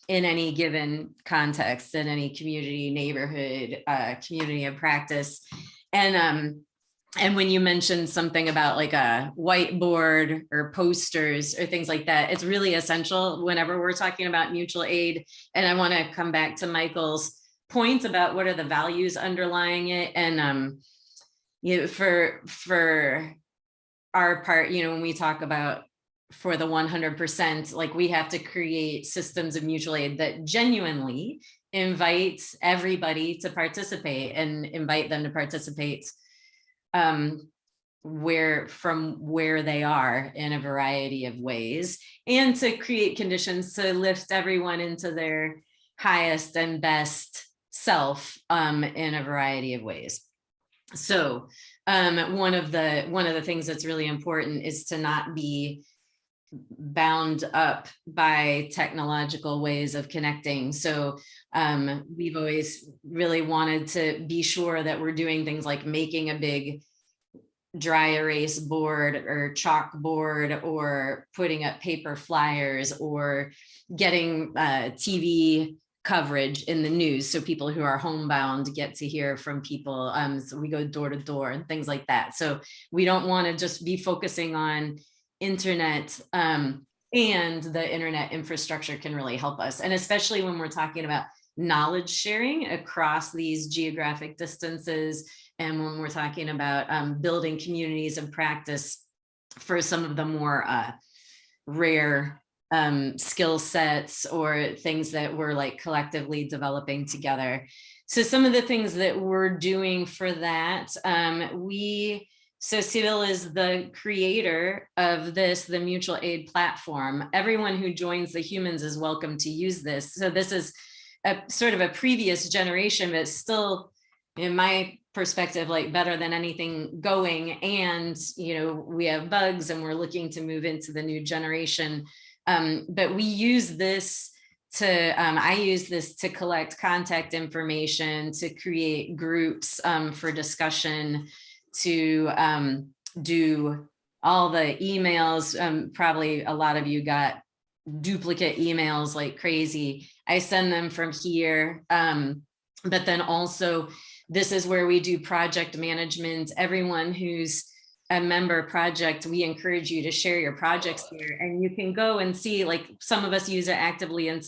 in any given context, in any community, neighborhood, community of practice. And when you mentioned something about like a whiteboard or posters or things like that, it's really essential whenever we're talking about mutual aid. And I want to come back to Michael's point about what are the values underlying it. And you know, for our part, you know, when we talk about for the 100%, like we have to create systems of mutual aid that genuinely invite everybody to participate and invite them to participate where they are in a variety of ways, and to create conditions to lift everyone into their highest and best self in a variety of ways. So one of the things that's really important is to not be bound up by technological ways of connecting. So we've always really wanted to be sure that we're doing things like making a big dry erase board or chalkboard, or putting up paper flyers, or getting TV coverage in the news, so people who are homebound get to hear from people. So we go door to door and things like that. So we don't want to just be focusing on internet, and the internet infrastructure can really help us. And especially when we're talking about knowledge sharing across these geographic distances, and when we're talking about building communities of practice for some of the more rare skill sets or things that we're like collectively developing together. So some of the things that we're doing for that, so Cyril is the creator of the mutual aid platform. Everyone who joins the Humans is welcome to use this. So this is a sort of a previous generation, but still, in my perspective, like better than anything going. And, you know, we have bugs and we're looking to move into the new generation. But we use this to, I use this to collect contact information, to create groups for discussion, to do all the emails. Probably a lot of you got duplicate emails like crazy. I send them from here. But then also, this is where we do project management. Everyone who's a member project, we encourage you to share your projects here, and you can go and see, like, some of us use it actively and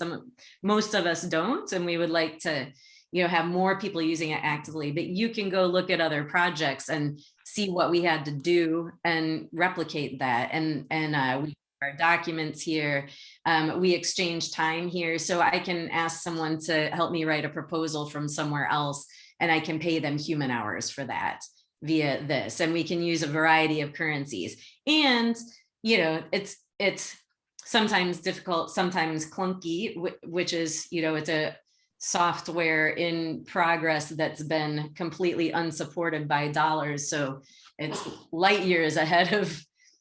most of us don't. And we would like to, you know, have more people using it actively, but you can go look at other projects and see what we had to do and replicate that. And we our documents here. We exchange time here. So I can ask someone to help me write a proposal from somewhere else, and I can pay them human hours for that via this. And we can use a variety of currencies. And, you know, it's sometimes difficult, sometimes clunky, which is, you know, it's a software in progress that's been completely unsupported by dollars. So it's light years ahead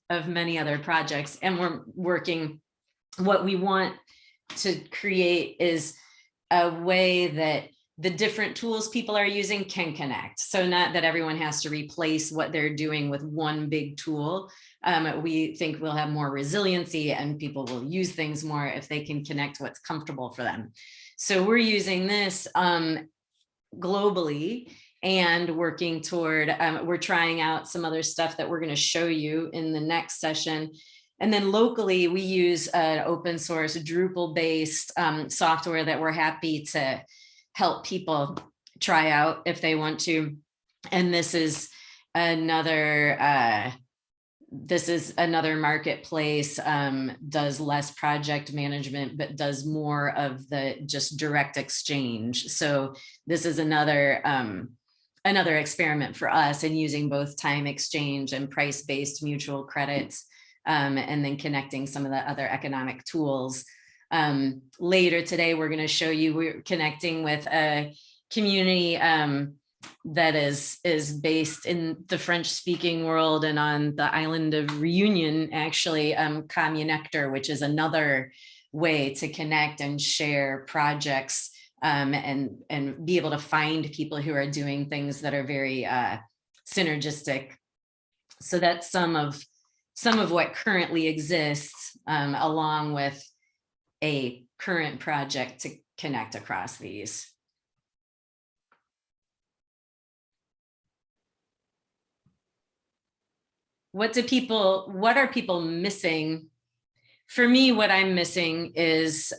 of many other projects. And we're working, what we want to create is a way that the different tools people are using can connect. So not that everyone has to replace what they're doing with one big tool. We think we'll have more resiliency and people will use things more if they can connect what's comfortable for them. So we're using this globally, and working toward, we're trying out some other stuff that we're going to show you in the next session. And then locally, we use an open source Drupal-based software that we're happy to help people try out if they want to. And this is another marketplace, does less project management, but does more of the just direct exchange. So this is another experiment for us in using both time exchange and price-based mutual credits, and then connecting some of the other economic tools. Later today, we're going to show you, we're connecting with a community that is based in the French-speaking world and on the island of Reunion, actually, Communector, which is another way to connect and share projects, and be able to find people who are doing things that are very synergistic. So that's some of what currently exists, along with a current project to connect across these. What are people missing? For me, what I'm missing is,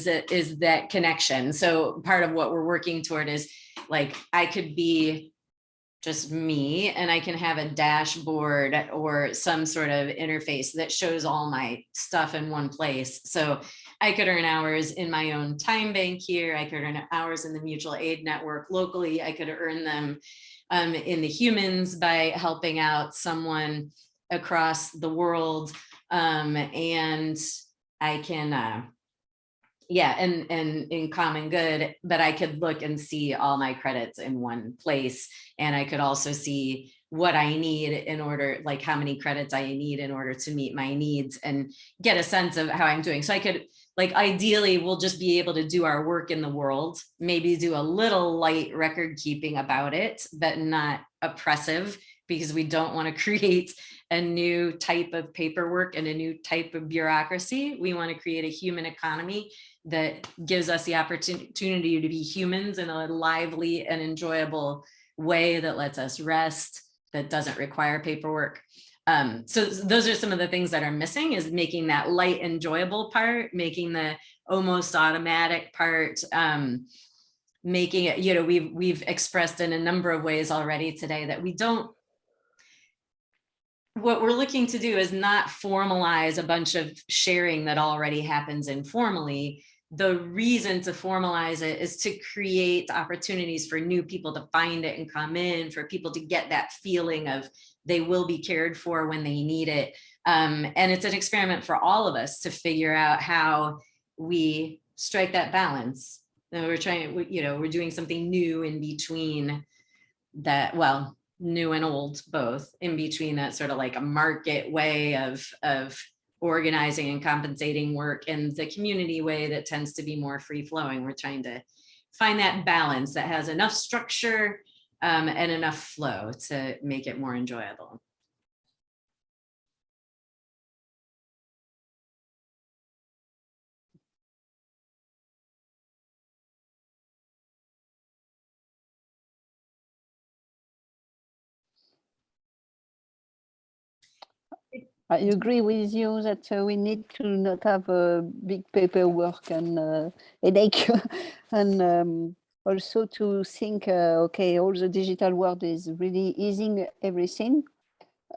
is that connection. So part of what we're working toward is, like, I could be just me and I can have a dashboard or some sort of interface that shows all my stuff in one place. So I could earn hours in my own time bank here. I could earn hours in the mutual aid network locally. I could earn them in the Humans by helping out someone across the world. And I can, and in Common Good, but I could look and see all my credits in one place. And I could also see what I need in order, like how many credits I need in order to meet my needs, and get a sense of how I'm doing. So I could, like, ideally we'll just be able to do our work in the world, maybe do a little light record keeping about it, but not oppressive, because we don't want to create a new type of paperwork and a new type of bureaucracy. We want to create a human economy that gives us the opportunity to be humans in a lively and enjoyable way that lets us rest, that doesn't require paperwork. So those are some of the things that are missing, is making that light, enjoyable part, making the almost automatic part, making it, you know, we've expressed in a number of ways already today that we don't, what we're looking to do is not formalize a bunch of sharing that already happens informally. The reason to formalize it is to create opportunities for new people to find it and come in, for people to get that feeling of they will be cared for when they need it. And it's an experiment for all of us to figure out how we strike that balance. And we're trying, you know, we're doing something new in between that, well, new and old, both, in between that sort of like a market way of organizing and compensating work and the community way that tends to be more free flowing. We're trying to find that balance that has enough structure and enough flow to make it more enjoyable. I agree with you that we need to not have a big paperwork and headache, and also to think, okay, all the digital world is really easing everything,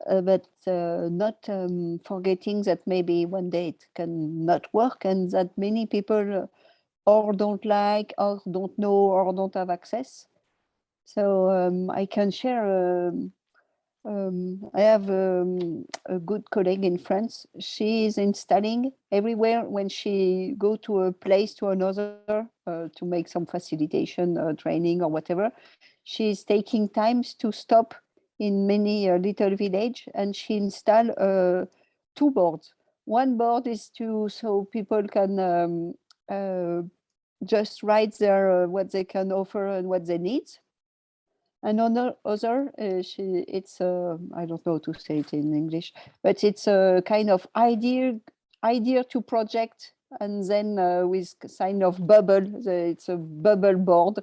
but not forgetting that maybe one day it can not work, and that many people or don't like, or don't know, or don't have access. So I can share. I have a good colleague in France. She is installing everywhere when she go to a place to another to make some facilitation training or whatever. She's taking times to stop in many little village, and she install 2 boards. One board is so people can just write their what they can offer and what they need. Another other, it's I don't know how to say it in English, but it's a kind of idea to project, and then with kind of bubble, it's a bubble board,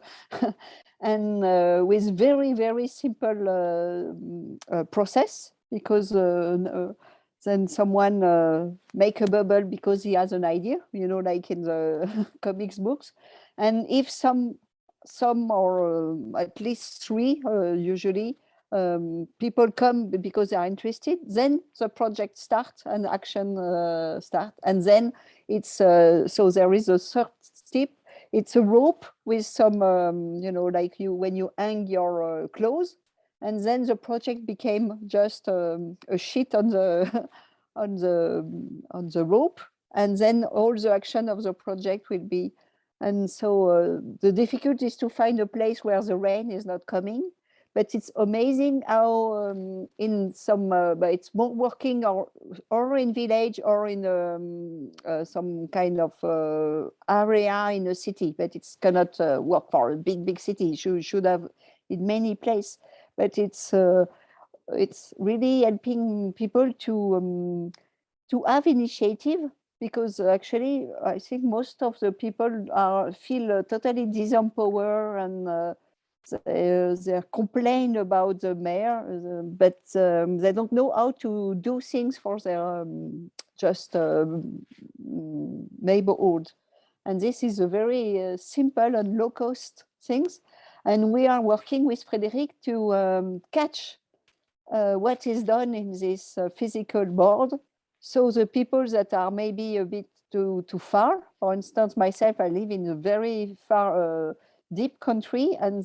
and with very simple process, because then someone make a bubble because he has an idea, you know, like in the comics books, and if some or at least 3 usually people come because they are interested, then the project starts and action start, and then it's so there is a third step. It's a rope with some you know, like when you hang your clothes, and then the project became just a sheet on the on the rope, and then all the action of the project will be. And so the difficulty is to find a place where the rain is not coming. But it's amazing how in some, but it's more working or in village or in some kind of area in a city. But it's cannot work for a big city. You should have in many places. But it's really helping people to have initiative. Because actually, I think most of the people feel totally disempowered, and they complain about the mayor, but they don't know how to do things for their just neighborhood. And this is a very simple and low cost things. And we are working with Frédéric to catch what is done in this physical board. So the people that are maybe a bit too far, for instance, myself, I live in a very far, deep country, and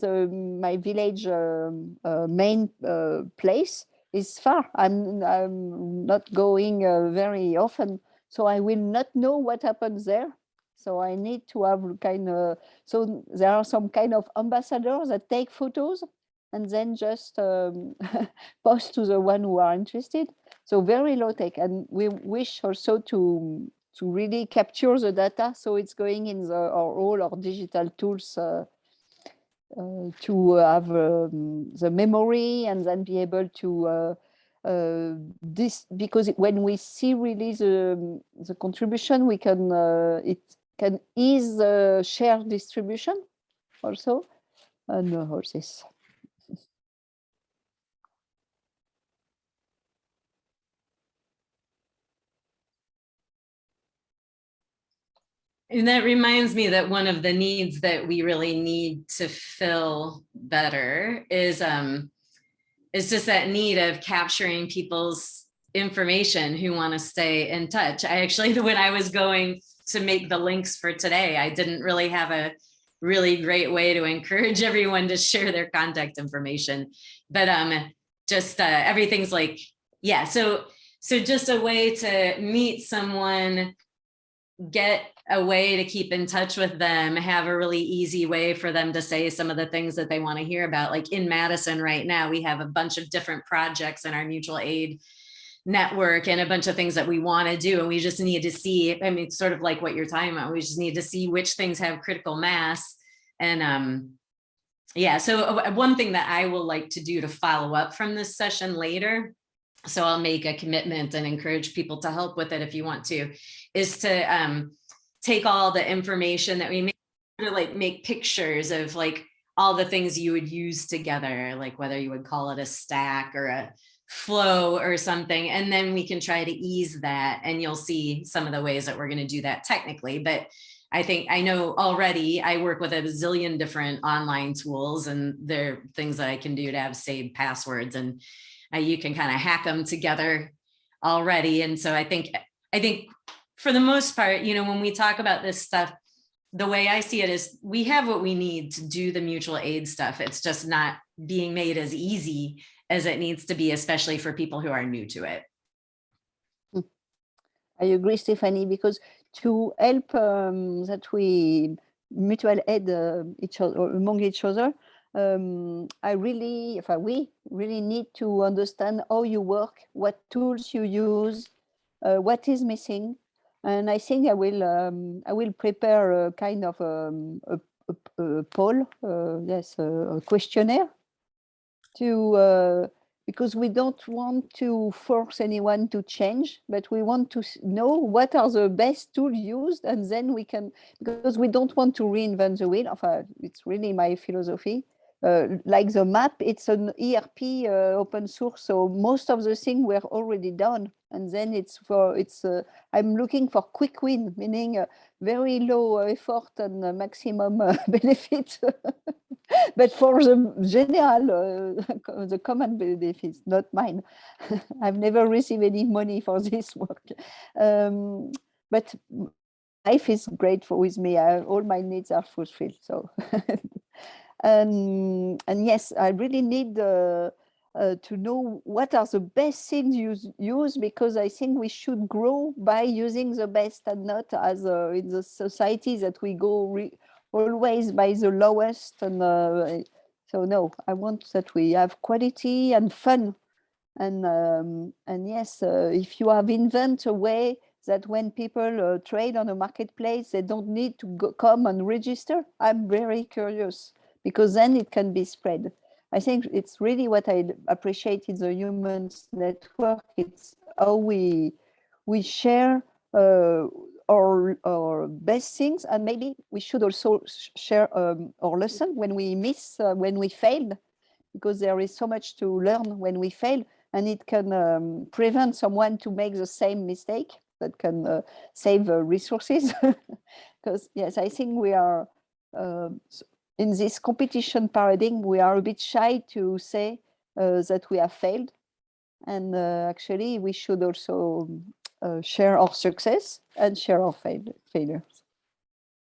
my village main place is far. I'm not going very often, so I will not know what happens there. So I need to have kind of, so there are some kind of ambassadors that take photos and then just post to the one who are interested. So very low tech, and we wish also to really capture the data, so it's going in all our digital tools to have the memory, and then be able to this, because when we see really the contribution, we can it can ease the share distribution also, and all this. And that reminds me that one of the needs that we really need to fill better is just that need of capturing people's information who want to stay in touch. I actually, when I was going to make the links for today, I didn't really have a really great way to encourage everyone to share their contact information, but just everything's like, yeah. So just a way to meet someone, get a way to keep in touch with them, have a really easy way for them to say some of the things that they want to hear about. Like in Madison right now, we have a bunch of different projects in our mutual aid network and a bunch of things that we want to do. And we just need to see, I mean, sort of like what you're talking about, we just need to see which things have critical mass. And yeah, so one thing that I will like to do to follow up from this session later, so I'll make a commitment and encourage people to help with it if you want to, is to take all the information that we make, like make pictures of like all the things you would use together, like whether you would call it a stack or a flow or something, and then we can try to ease that, and you'll see some of the ways that we're going to do that technically. But I know already I work with a zillion different online tools, and there are things that I can do to have saved passwords, and you can kind of hack them together already. And so I think for the most part, you know, when we talk about this stuff, the way I see it is we have what we need to do the mutual aid stuff. It's just not being made as easy as it needs to be, especially for people who are new to it. I agree, Stephanie, because to help that we mutual aid each other, among each other, we really need to understand how you work, what tools you use, what is missing. And I think I will prepare a kind of a poll, a questionnaire, to because we don't want to force anyone to change, but we want to know what are the best tools used, and then we can, because we don't want to reinvent the wheel. It's really my philosophy. Like the map, it's an ERP open source, so most of the things were already done, and then I'm looking for quick win, meaning very low effort and maximum benefit. But for the general, the common benefits, not mine. I've never received any money for this work, but life is great with me. All my needs are fulfilled. So. And yes, I really need to know what are the best things you use, because I think we should grow by using the best, and not as in the society that we go always by the lowest. And so no, I want that we have quality and fun. And yes, if you have invent a way that when people trade on a marketplace, they don't need to come and register, I'm very curious, because then it can be spread. I think it's really what I appreciate in the Humans Network. It's how we share our best things, and maybe we should also share our lesson when we miss, when we failed, because there is so much to learn when we fail, and it can prevent someone to make the same mistake. That can save resources. Because yes, I think we are in this competition paradigm, we are a bit shy to say that we have failed. And actually, we should also share our success and share our failures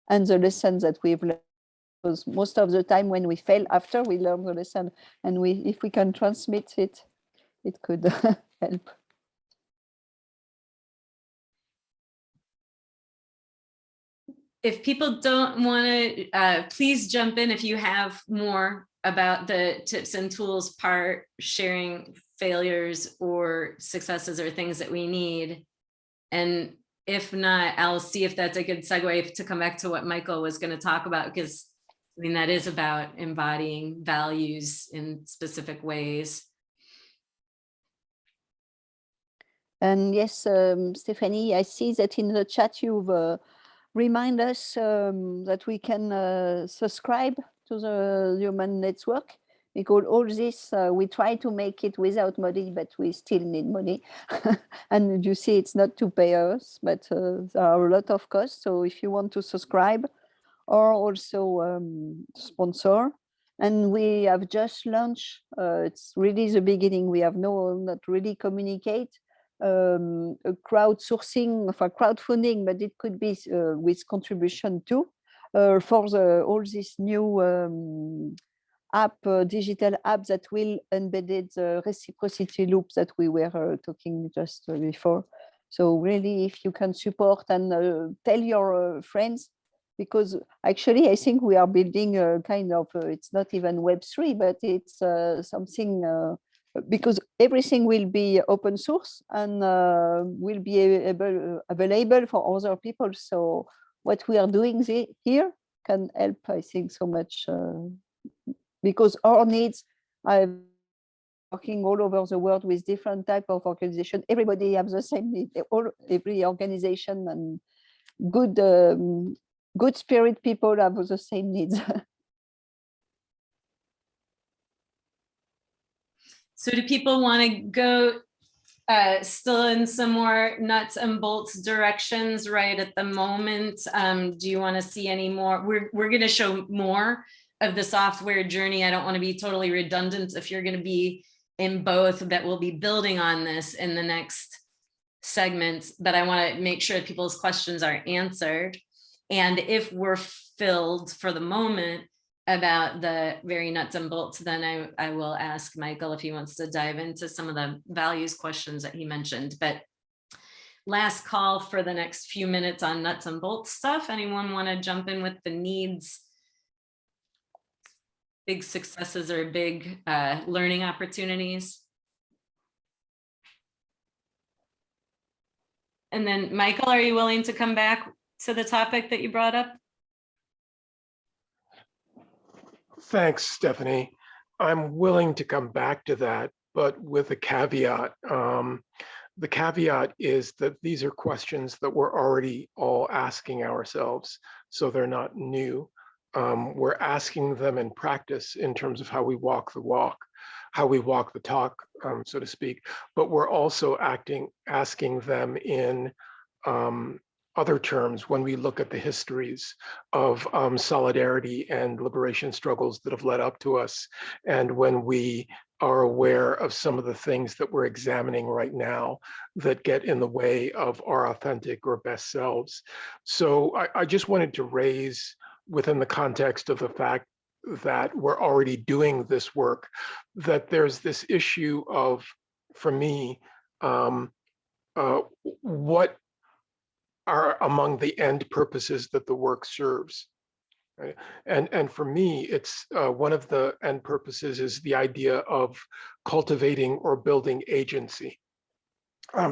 and the lessons that we've learned. Because most of the time when we fail, after we learn the lesson, and if we can transmit it, it could help. If people don't want to, please jump in if you have more about the tips and tools part, sharing failures or successes or things that we need? And if not, I'll see if that's a good segue to come back to what Michael was going to talk about, because I mean, that is about embodying values in specific ways. And yes, Stephanie, I see that in the chat you've remind us that we can subscribe to the Human Network, because all this, we try to make it without money, but we still need money. And you see, it's not to pay us, but there are a lot of costs. So if you want to subscribe or also sponsor, and we have just launched, it's really the beginning. We have not really communicate a crowdsourcing for crowdfunding, but it could be with contribution too, for all this new digital app that will embed the reciprocity loop that we were talking just before. So really, if you can support and tell your friends, because actually I think we are building a kind of, it's not even Web3, but it's something, because everything will be open source and will be available for other people. So what we are doing here can help, I think, so much, because our needs are working all over the world with different type of organization. Everybody has the same need, every organization, and good spirit people have the same needs. So do people want to go still in some more nuts and bolts directions right at the moment? Do you want to see any more? We're going to show more of the software journey. I don't want to be totally redundant if you're going to be in both, that we'll be building on this in the next segments, but I want to make sure people's questions are answered. And if we're filled for the moment about the very nuts and bolts, then I will ask Michael if he wants to dive into some of the values questions that he mentioned. But last call for the next few minutes on nuts and bolts stuff. Anyone want to jump in with the needs, big successes or big learning opportunities? And then Michael, are you willing to come back to the topic that you brought up? Thanks, Stephanie. I'm willing to come back to that, but with a caveat. The caveat is that these are questions that we're already all asking ourselves, so they're not new. We're asking them in practice in terms of how we walk the walk, how we walk the talk, so to speak, but we're also asking them in other terms when we look at the histories of solidarity and liberation struggles that have led up to us, and when we are aware of some of the things that we're examining right now that get in the way of our authentic or best selves. So I just wanted to raise, within the context of the fact that we're already doing this work, that there's this issue of, for me, what are among the end purposes that the work serves. Right? And for me, it's one of the end purposes is the idea of cultivating or building agency.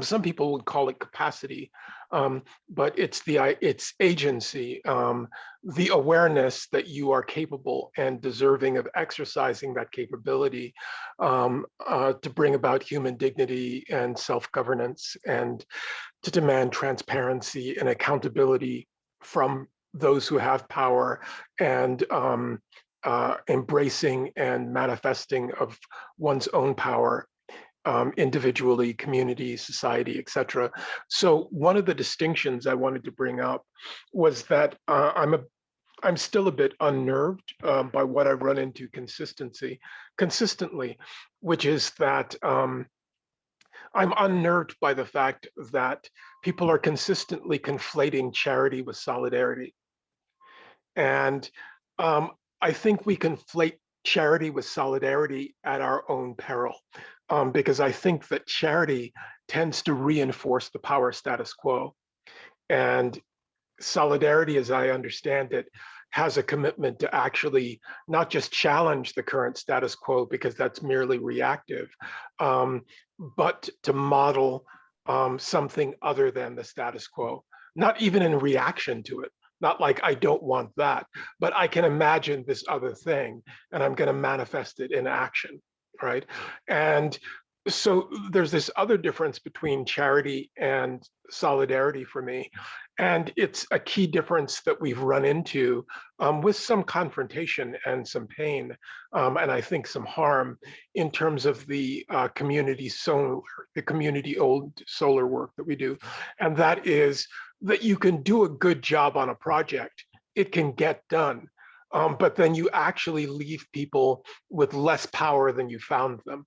Some people would call it capacity, but it's agency, the awareness that you are capable and deserving of exercising that capability to bring about human dignity and self-governance, and to demand transparency and accountability from those who have power, and embracing and manifesting of one's own power, individually, community, society, etc. So one of the distinctions I wanted to bring up was that I'm still a bit unnerved by what I run into consistently, which is that I'm unnerved by the fact that people are consistently conflating charity with solidarity. And I think we conflate charity with solidarity at our own peril, because I think that charity tends to reinforce the power status quo. And solidarity, as I understand it, has a commitment to actually not just challenge the current status quo, because that's merely reactive, but to model something other than the status quo, not even in reaction to it. Not like I don't want that, but I can imagine this other thing and I'm going to manifest it in action, right? And so there's this other difference between charity and solidarity for me. And it's a key difference that we've run into with some confrontation and some pain, and I think some harm in terms of the community solar, the community-owned solar work that we do. And that is that you can do a good job on a project, it can get done, but then you actually leave people with less power than you found them.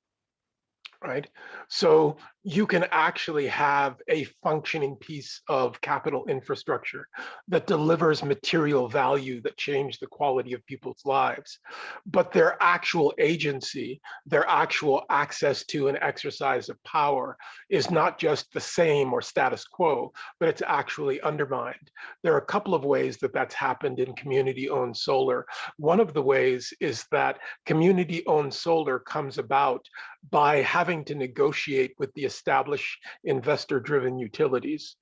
Right? So you can actually have a functioning piece of capital infrastructure that delivers material value that change the quality of people's lives. But their actual agency, their actual access to and exercise of power is not just the same or status quo, but it's actually undermined. There are a couple of ways that that's happened in community-owned solar. One of the ways is that community-owned solar comes about by having to negotiate with the established investor-driven utilities.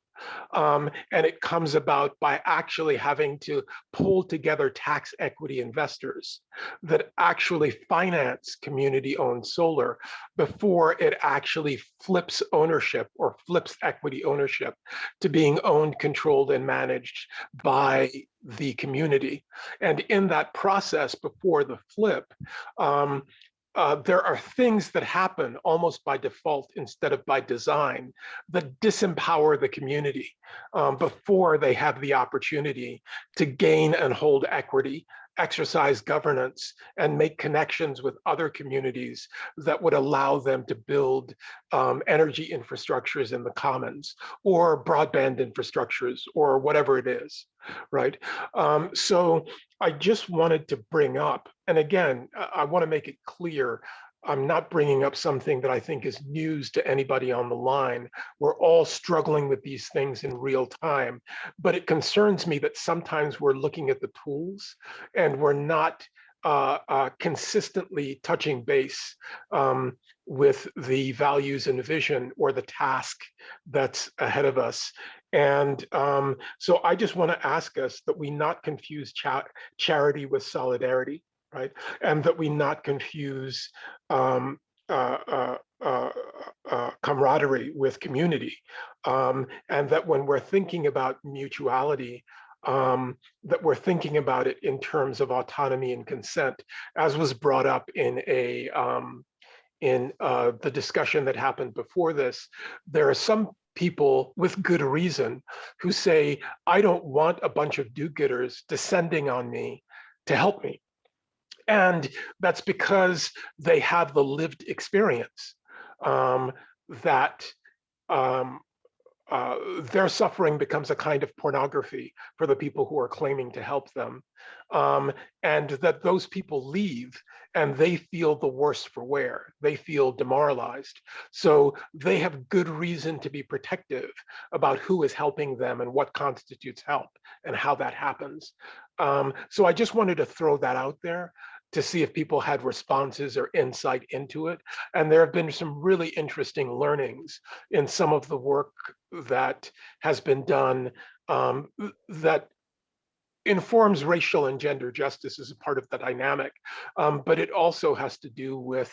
And it comes about by actually having to pull together tax equity investors that actually finance community-owned solar before it actually flips ownership or flips equity ownership to being owned, controlled, and managed by the community. And in that process, before the flip, there are things that happen almost by default instead of by design that disempower the community before they have the opportunity to gain and hold equity, exercise governance, and make connections with other communities that would allow them to build energy infrastructures in the commons or broadband infrastructures or whatever it is, right? So I just wanted to bring up, and again, I want to make it clear, I'm not bringing up something that I think is news to anybody on the line. We're all struggling with these things in real time, but it concerns me that sometimes we're looking at the tools and we're not consistently touching base with the values and vision or the task that's ahead of us. And so I just want to ask us that we not confuse charity with solidarity, right? And that we not confuse camaraderie with community. And that when we're thinking about mutuality, that we're thinking about it in terms of autonomy and consent, as was brought up in the discussion that happened before this. There are some people with good reason who say, I don't want a bunch of do-gooders descending on me to help me. And that's because they have the lived experience that their suffering becomes a kind of pornography for the people who are claiming to help them. And that those people leave and they feel the worse for wear. They feel demoralized. So they have good reason to be protective about who is helping them and what constitutes help and how that happens. So I just wanted to throw that out there to see if people had responses or insight into it. And there have been some really interesting learnings in some of the work that has been done that informs racial and gender justice as a part of the dynamic, but it also has to do with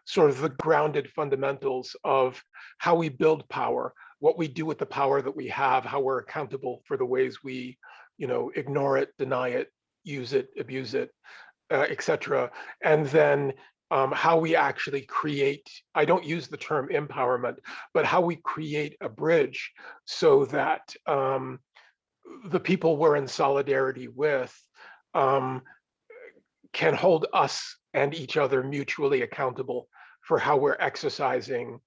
sort of the grounded fundamentals of how we build power, what we do with the power that we have, how we're accountable for the ways we, ignore it, deny it, use it, abuse it, etc. And then how we actually create, I don't use the term empowerment, but how we create a bridge so that the people we're in solidarity with can hold us and each other mutually accountable for how we're exercising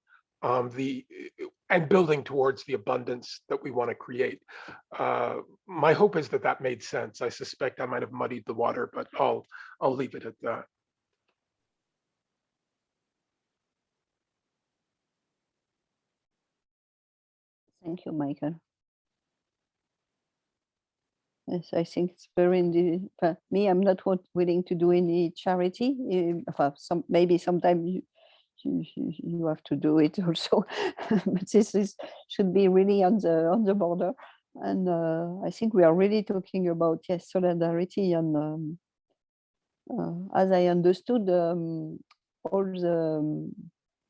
and building towards the abundance that we want to create. My hope is that that made sense. I suspect I might have muddied the water, but I'll leave it at that. Thank you, Michael. Yes, I think it's very me. I'm not willing to do any charity. Maybe sometimes you have to do it also, but should be really on the border. And I think we are really talking about, yes, solidarity. And as I understood, all the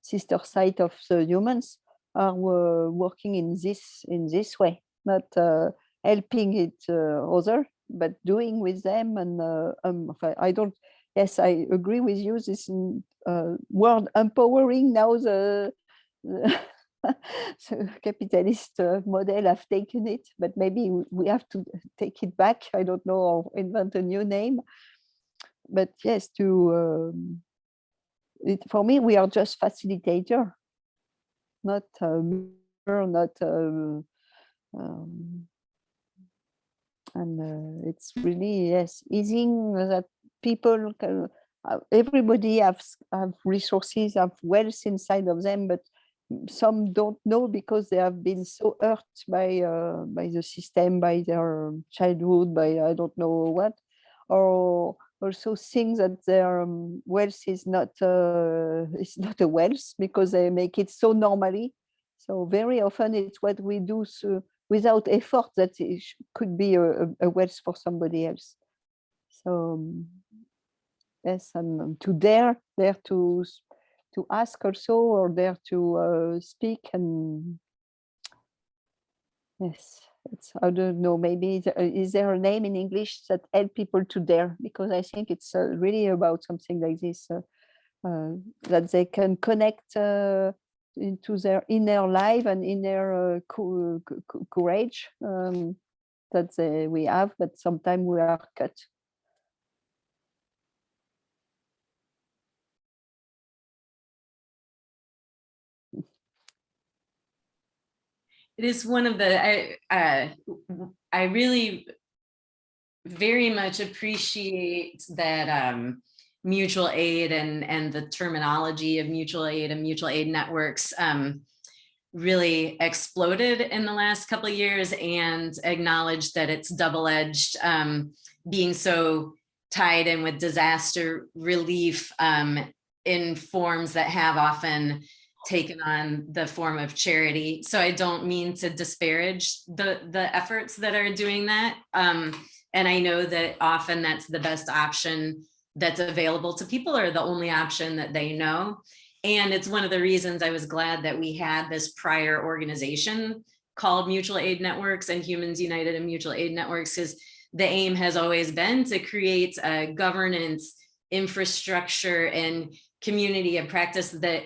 sister site of the humans are working in this way, not helping it other, but doing with them. And I don't. Yes, I agree with you. This word empowering now the the capitalist model have taken it, but maybe we have to take it back. I don't know, or invent a new name. But yes, for me, we are just facilitator, not not. And it's really, yes, easing that people can. Everybody have resources, have wealth inside of them, but some don't know because they have been so hurt by the system, by their childhood, by I don't know what, or also think that their wealth is not a wealth because they make it so normally. So very often it's what we do without effort that it could be a wealth for somebody else. So yes, and to dare to ask also, or dare to speak. And yes, I don't know, maybe is there a name in English that help people to dare? Because I think it's really about something like this, that they can connect into their inner life and inner courage that we have, but sometimes we are cut. It is one of the, I really very much appreciate that mutual aid and the terminology of mutual aid and mutual aid networks really exploded in the last couple of years, and acknowledge that it's double-edged, being so tied in with disaster relief in forms that have often taken on the form of charity. So I don't mean to disparage the efforts that are doing that. And I know that often that's the best option that's available to people, or the only option that they know. And it's one of the reasons I was glad that we had this prior organization called Mutual Aid Networks and Humans United in Mutual Aid Networks, because the aim has always been to create a governance, infrastructure, and community of practice that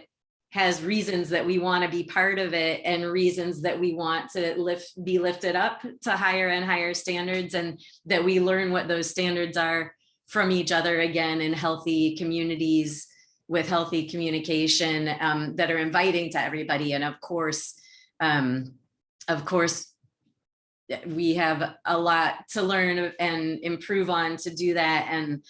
has reasons that we want to be part of it, and reasons that we want to be lifted up to higher and higher standards, and that we learn what those standards are from each other, again, in healthy communities with healthy communication that are inviting to everybody. And of course, we have a lot to learn and improve on to do that. And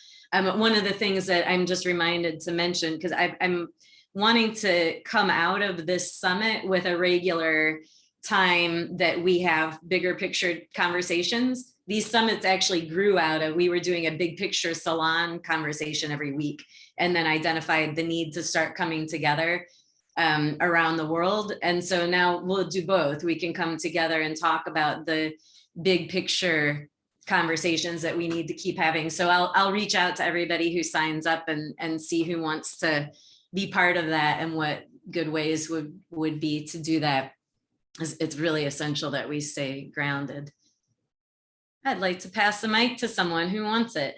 one of the things that I'm just reminded to mention, because I'm wanting to come out of this summit with a regular time that we have bigger picture conversations. These summits actually grew out of, we were doing a big picture salon conversation every week, and then identified the need to start coming together around the world. And so now we'll do both. We can come together and talk about the big picture conversations that we need to keep having. So I'll reach out to everybody who signs up and see who wants to be part of that, and what good ways would be to do that. It's really essential that we stay grounded. I'd like to pass the mic to someone who wants it.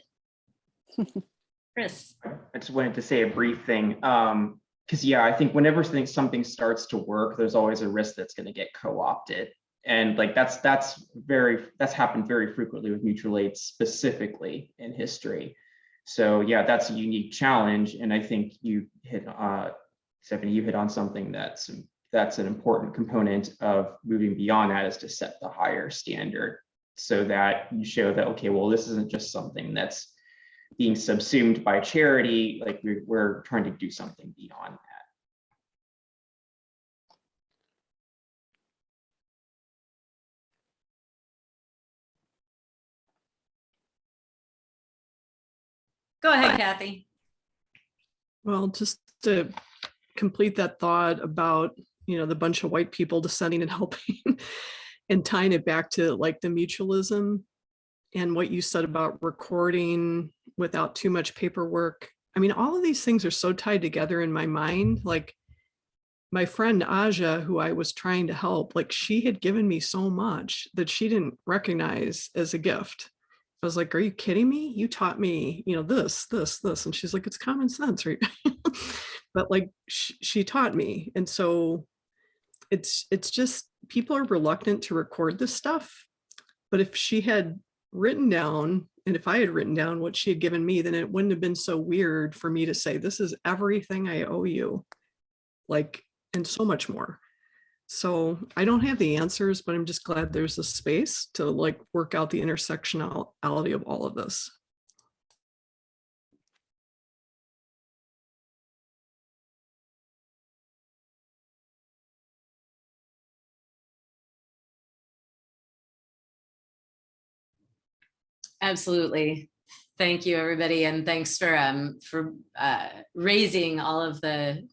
Chris. I just wanted to say a brief thing. Because yeah, I think whenever something starts to work, there's always a risk that's going to get co-opted. And like that's happened very frequently with mutual aid, specifically in history. So yeah, that's a unique challenge. And I think you hit, Stephanie, you hit on something that's an important component of moving beyond that, is to set the higher standard, so that you show that, okay, well, this isn't just something that's being subsumed by charity, like we're trying to do something beyond that. Go ahead, Kathy. Well, just to complete that thought about, the bunch of white people descending and helping and tying it back to like the mutualism and what you said about recording without too much paperwork. I mean, all of these things are so tied together in my mind. Like my friend Aja, who I was trying to help, like she had given me so much that she didn't recognize as a gift. I was like, are you kidding me? You taught me, this. And she's like, it's common sense, right? But like she taught me. And so it's just people are reluctant to record this stuff. But if she had written down, and if I had written down what she had given me, then it wouldn't have been so weird for me to say, this is everything I owe you, like, and so much more. So I don't have the answers, but I'm just glad there's a space to like work out the intersectionality of all of this. Absolutely. Thank you, everybody, and thanks for raising all of the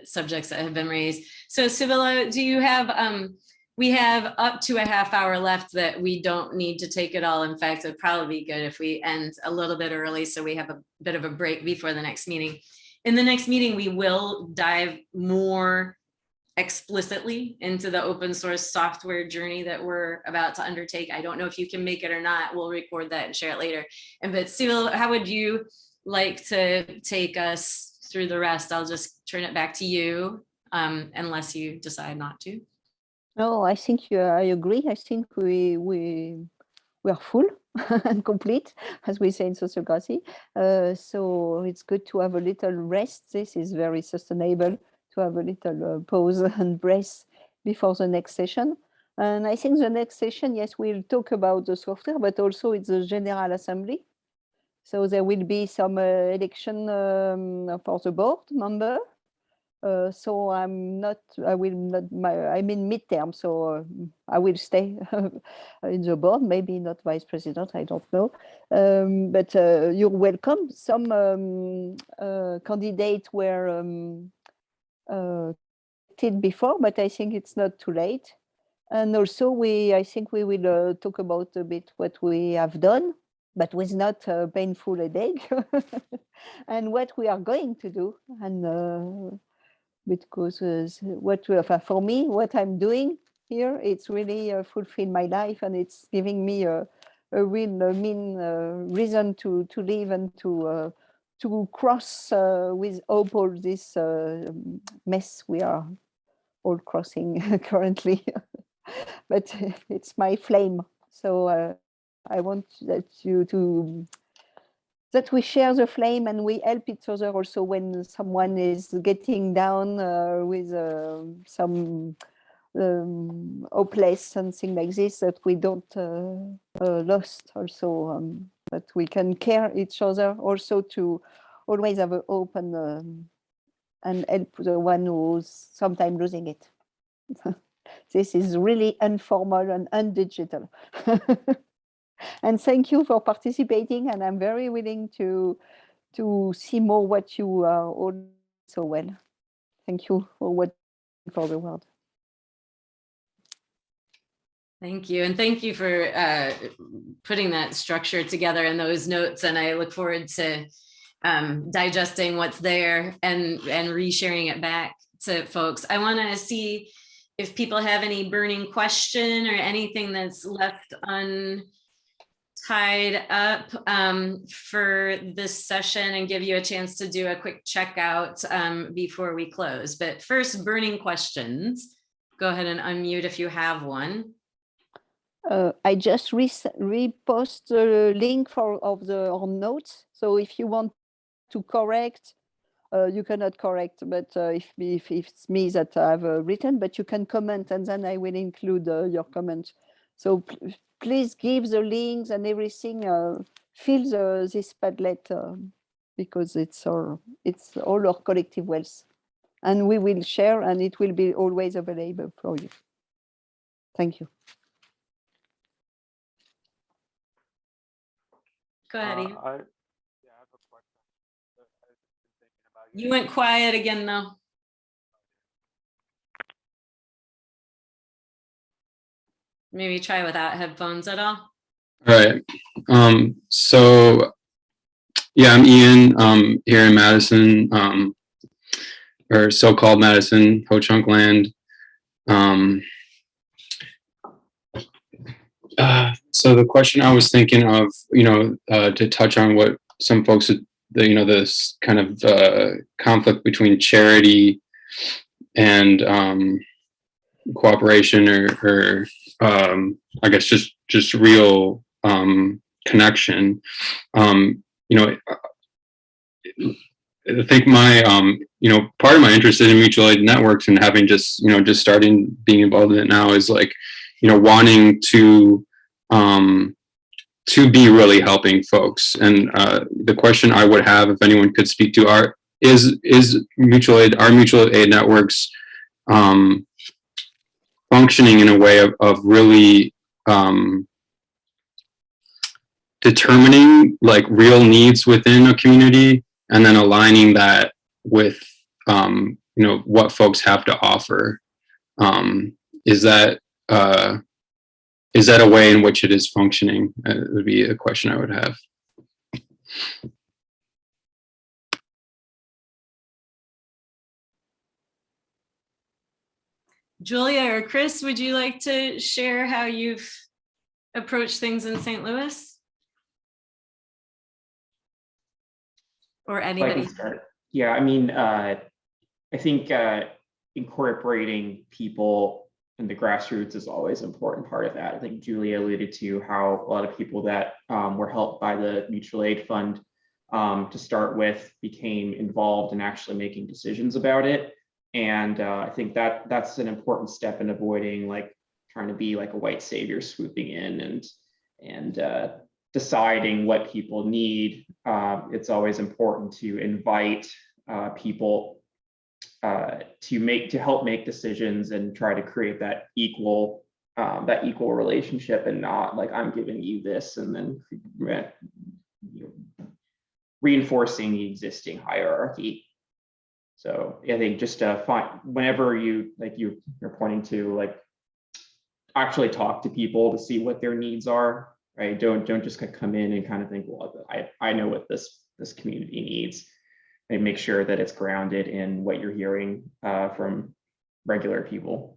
subjects that have been raised. So, Sibylla, do you have? We have up to a half hour left that we don't need to take it all. In fact, it'd probably be good if we end a little bit early so we have a bit of a break before the next meeting. In the next meeting, we will dive more explicitly into the open source software journey that we're about to undertake. I don't know if you can make it or not. We'll record that and share it later. But Sibylla, how would you like to take us through the rest? I'll just turn it back to you, unless you decide not to. No, I think I agree. I think we are full and complete, as we say in sociocracy. So it's good to have a little rest. This is very sustainable, to have a little pause and breath before the next session. And I think the next session, yes, we'll talk about the software, but also it's a general assembly. So there will be some election for the board member. So I'm in midterm, so I will stay in the board, maybe not vice president, I don't know. But you're welcome. Some candidates were did before, but I think it's not too late. And also I think we will talk about a bit what we have done, but with not a painful headache, and what we are going to do. And because for me, what I'm doing here, it's really fulfilling my life, and it's giving me a real reason to live and to cross with hope all this mess we are all crossing currently. But it's my flame, so I want that we share the flame and we help each other also when someone is getting down with some hopeless, something like this, that we don't lost also, that we can care each other also, to always have a hope and help the one who's sometimes losing it. This is really informal and undigital. And thank you for participating, and I'm very willing to see more what you are all so well. Thank you for the world. Thank you, and thank you for putting that structure together in those notes, and I look forward to digesting what's there and resharing it back to folks. I want to see if people have any burning question or anything that's left tied up for this session, and give you a chance to do a quick checkout before we close. But first, burning questions. Go ahead and unmute if you have one. I just repost the link of our notes. So if you want to correct, you cannot correct, but if it's me that I've written, but you can comment, and then I will include your comment. So please give the links and everything. Fill this Padlet because it's all our collective wealth, and we will share, and it will be always available for you. Thank you. Go ahead, Ian. I have a question. You went quiet again, though. Maybe try without headphones at all. All right. So yeah, I'm Ian, here in Madison, or so-called Madison, Ho-Chunk land. So the question I was thinking of, to touch on what some folks, this kind of conflict between charity and cooperation, or I guess just real connection. I think my part of my interest in mutual aid networks and having just starting being involved in it now is like wanting to be really helping folks. And the question I would have, if anyone could speak to, our mutual aid networks functioning in a way of really determining like real needs within a community, and then aligning that with what folks have to offer. Is that a way in which it is functioning? Would be a question I would have. Julia or Chris, would you like to share how you've approached things in St. Louis? Or anybody? Yeah, I mean, I think incorporating people in the grassroots is always an important part of that. I think Julia alluded to how a lot of people that were helped by the mutual aid fund to start with became involved in actually making decisions about it. And I think that's an important step in avoiding like trying to be like a white savior swooping in and deciding what people need. It's always important to invite people to help make decisions and try to create that equal relationship, and not like I'm giving you this and then reinforcing the existing hierarchy. So I think just whenever you're pointing to like actually talk to people to see what their needs are, right? Don't just come in and kind of think, well, I know what this community needs, and make sure that it's grounded in what you're hearing from regular people.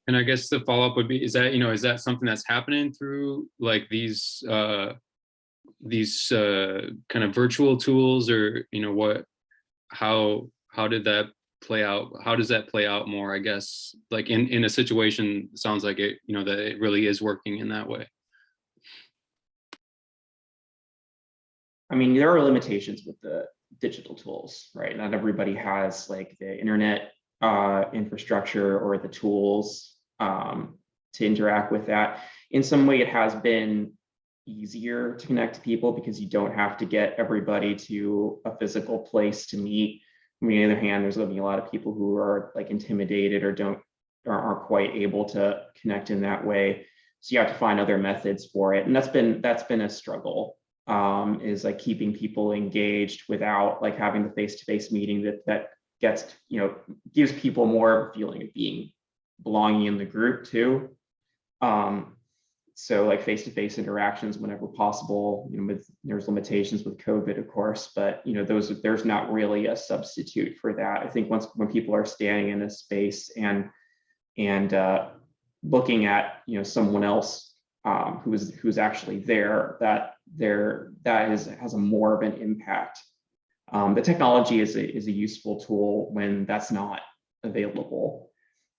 And I guess the follow-up would be, is that something that's happening through like these kind of virtual tools, or how did that play out? How does that play out more, I guess, like in a situation, sounds like it, that it really is working in that way? I mean, there are limitations with the digital tools, right? Not everybody has like the internet infrastructure or the tools to interact with that. In some way, it has been easier to connect to people because you don't have to get everybody to a physical place to meet. On the other hand, there's going to be a lot of people who are like intimidated or aren't quite able to connect in that way. So you have to find other methods for it, and that's been a struggle. Is like keeping people engaged without like having the face-to-face meeting that gets gives people more feeling of belonging in the group too. So like face-to-face interactions whenever possible, there's limitations with COVID, of course, but there's not really a substitute for that. I think when people are standing in a space and looking at someone else who's actually there, that has a more of an impact. The technology is a useful tool when that's not available.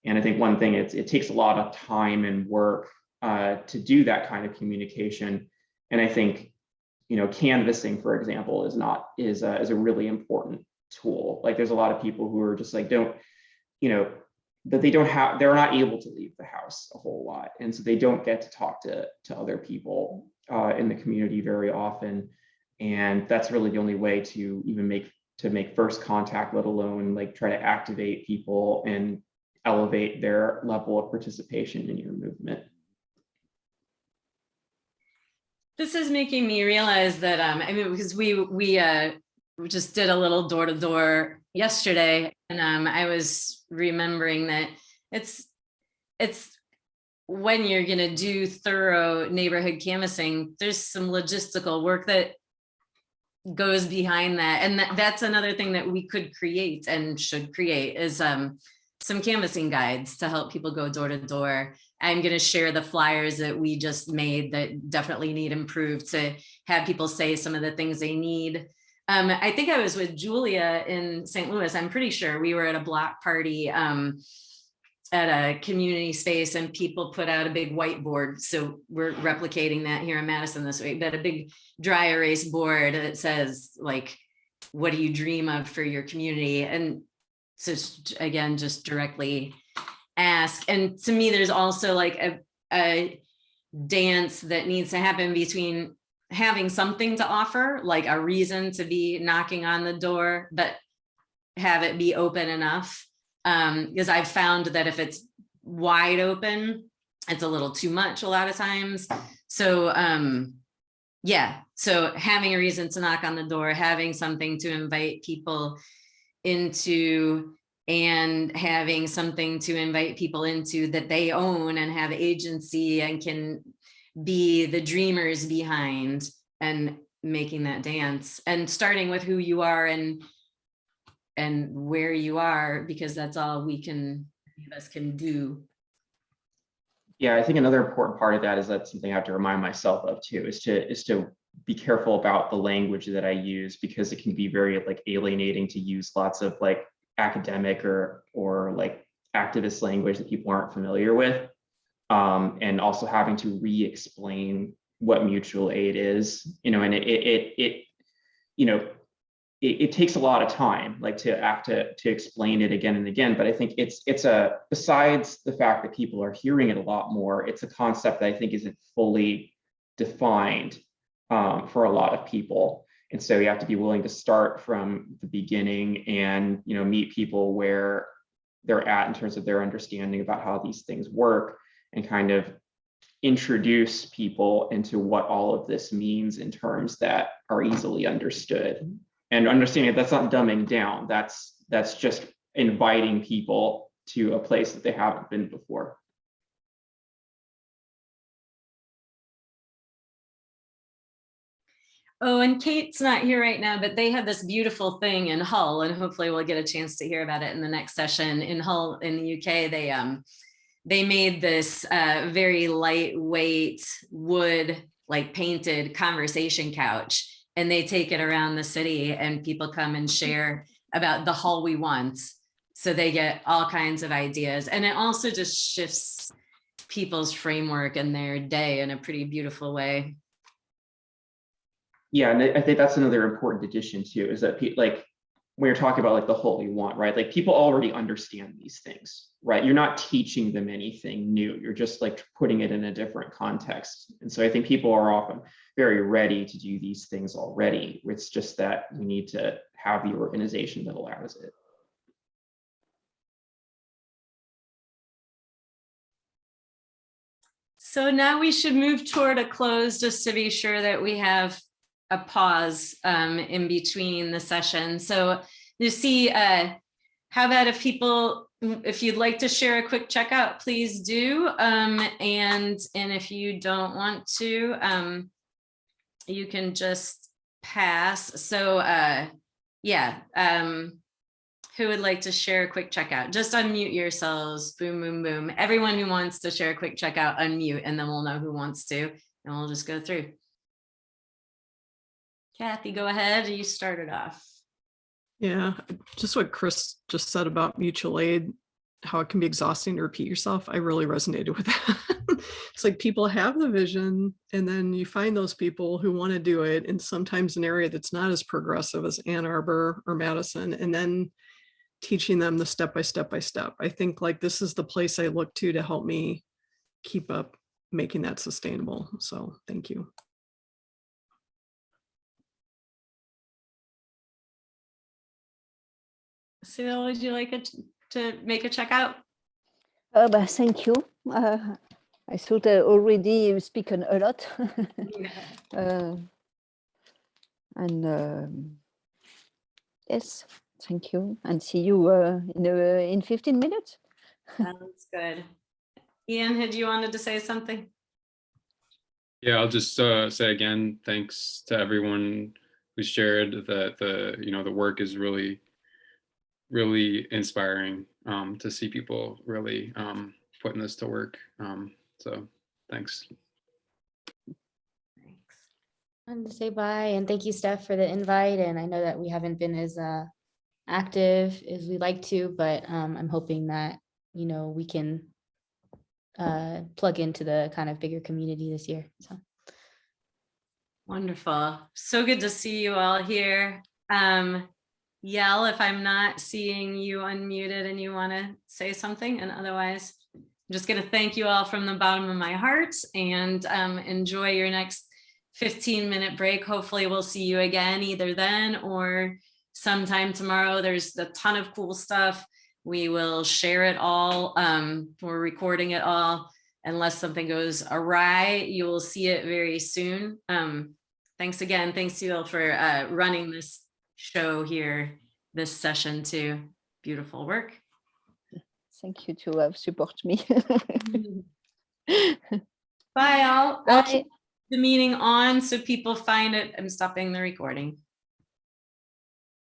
And I think one thing, it takes a lot of time and work to do that kind of communication. And I think, canvassing, for example, is a really important tool. Like there's a lot of people who are just like, they're not able to leave the house a whole lot. And so they don't get to talk to other people in the community very often. And that's really the only way to even make first contact, let alone like try to activate people and elevate their level of participation in your movement. This is making me realize that, I mean, because we just did a little door-to-door yesterday, and I was remembering that it's when you're going to do thorough neighborhood canvassing, there's some logistical work that goes behind that. And that's another thing that we could create and should create is some canvassing guides to help people go door to door. I'm going to share the flyers that we just made that definitely need improved to have people say some of the things they need. I think I was with Julia in St. Louis. I'm pretty sure we were at a block party at a community space, and people put out a big whiteboard. So we're replicating that here in Madison this week, but a big dry erase board that says, like, what do you dream of for your community? And so again, just directly ask. And to me, there's also like a dance that needs to happen between having something to offer, like a reason to be knocking on the door, but have it be open enough. Because I've found that if it's wide open, it's a little too much a lot of times. So yeah, so having a reason to knock on the door, having something to invite people into, and having something to invite people into that they own and have agency and can be the dreamers behind, and making that dance and starting with who you are and where you are, because that's all any of us can do. Yeah, I think another important part of that is that's something I have to remind myself of too, is to be careful about the language that I use, because it can be very like alienating to use lots of like academic or like activist language that people aren't familiar with. And also having to re-explain what mutual aid is, and it takes a lot of time, like to explain it again and again. But I think it's besides the fact that people are hearing it a lot more, it's a concept that I think isn't fully defined for a lot of people. And so you have to be willing to start from the beginning and meet people where they're at in terms of their understanding about how these things work, and kind of introduce people into what all of this means in terms that are easily understood. And understanding that's not dumbing down, that's just inviting people to a place that they haven't been before. Oh, and Kate's not here right now, but they have this beautiful thing in Hull, and hopefully we'll get a chance to hear about it in the next session. In Hull in the UK, they made this very lightweight wood, like painted conversation couch, and they take it around the city, and people come and share about the Hull we want. So they get all kinds of ideas, and it also just shifts people's framework and their day in a pretty beautiful way. Yeah, and I think that's another important addition too, is that like when you're talking about like the Hull we want, right? Like people already understand these things, right? You're not teaching them anything new. You're just like putting it in a different context. And so I think people are often very ready to do these things already. It's just that we need to have the organization that allows it. So now we should move toward a close, just to be sure that we have a pause in between the session. So you see, how about if you'd like to share a quick checkout, please do. And if you don't want to, you can just pass. So yeah, who would like to share a quick checkout? Just unmute yourselves. Boom, boom, boom. Everyone who wants to share a quick checkout, unmute, and then we'll know who wants to, and we'll just go through. Kathy, go ahead. You started off. Yeah, just what Chris just said about mutual aid, how it can be exhausting to repeat yourself. I really resonated with that. It's like people have the vision, and then you find those people who want to do it in sometimes an area that's not as progressive as Ann Arbor or Madison, and then teaching them the step by step by step. I think like this is the place I look to help me keep up making that sustainable. So thank you. Cyril, would you like to make a checkout? Thank you. I thought I already spoken a lot. Yes, thank you, and see you in 15 minutes. Sounds good. Ian, had you wanted to say something? Yeah, I'll just say again, thanks to everyone who shared that the work is really, really inspiring to see people really putting this to work. So thanks. Thanks. I wanted to say bye and thank you, Steph, for the invite. And I know that we haven't been as active as we like to, but I'm hoping that, we can plug into the kind of bigger community this year. So. Wonderful. So good to see you all here. Yell if I'm not seeing you unmuted and you want to say something, and otherwise I'm just going to thank you all from the bottom of my heart and enjoy your next 15-minute break. Hopefully we'll see you again either then or sometime tomorrow. There's a ton of cool stuff. We will share it all. We're recording it all. Unless something goes awry, you will see it very soon. Thanks again. Thanks to you all for running this show here, this session too. Beautiful work. Thank you to have support me. Bye all. Bye. I'll keep the meeting on so people find it. I'm stopping the recording.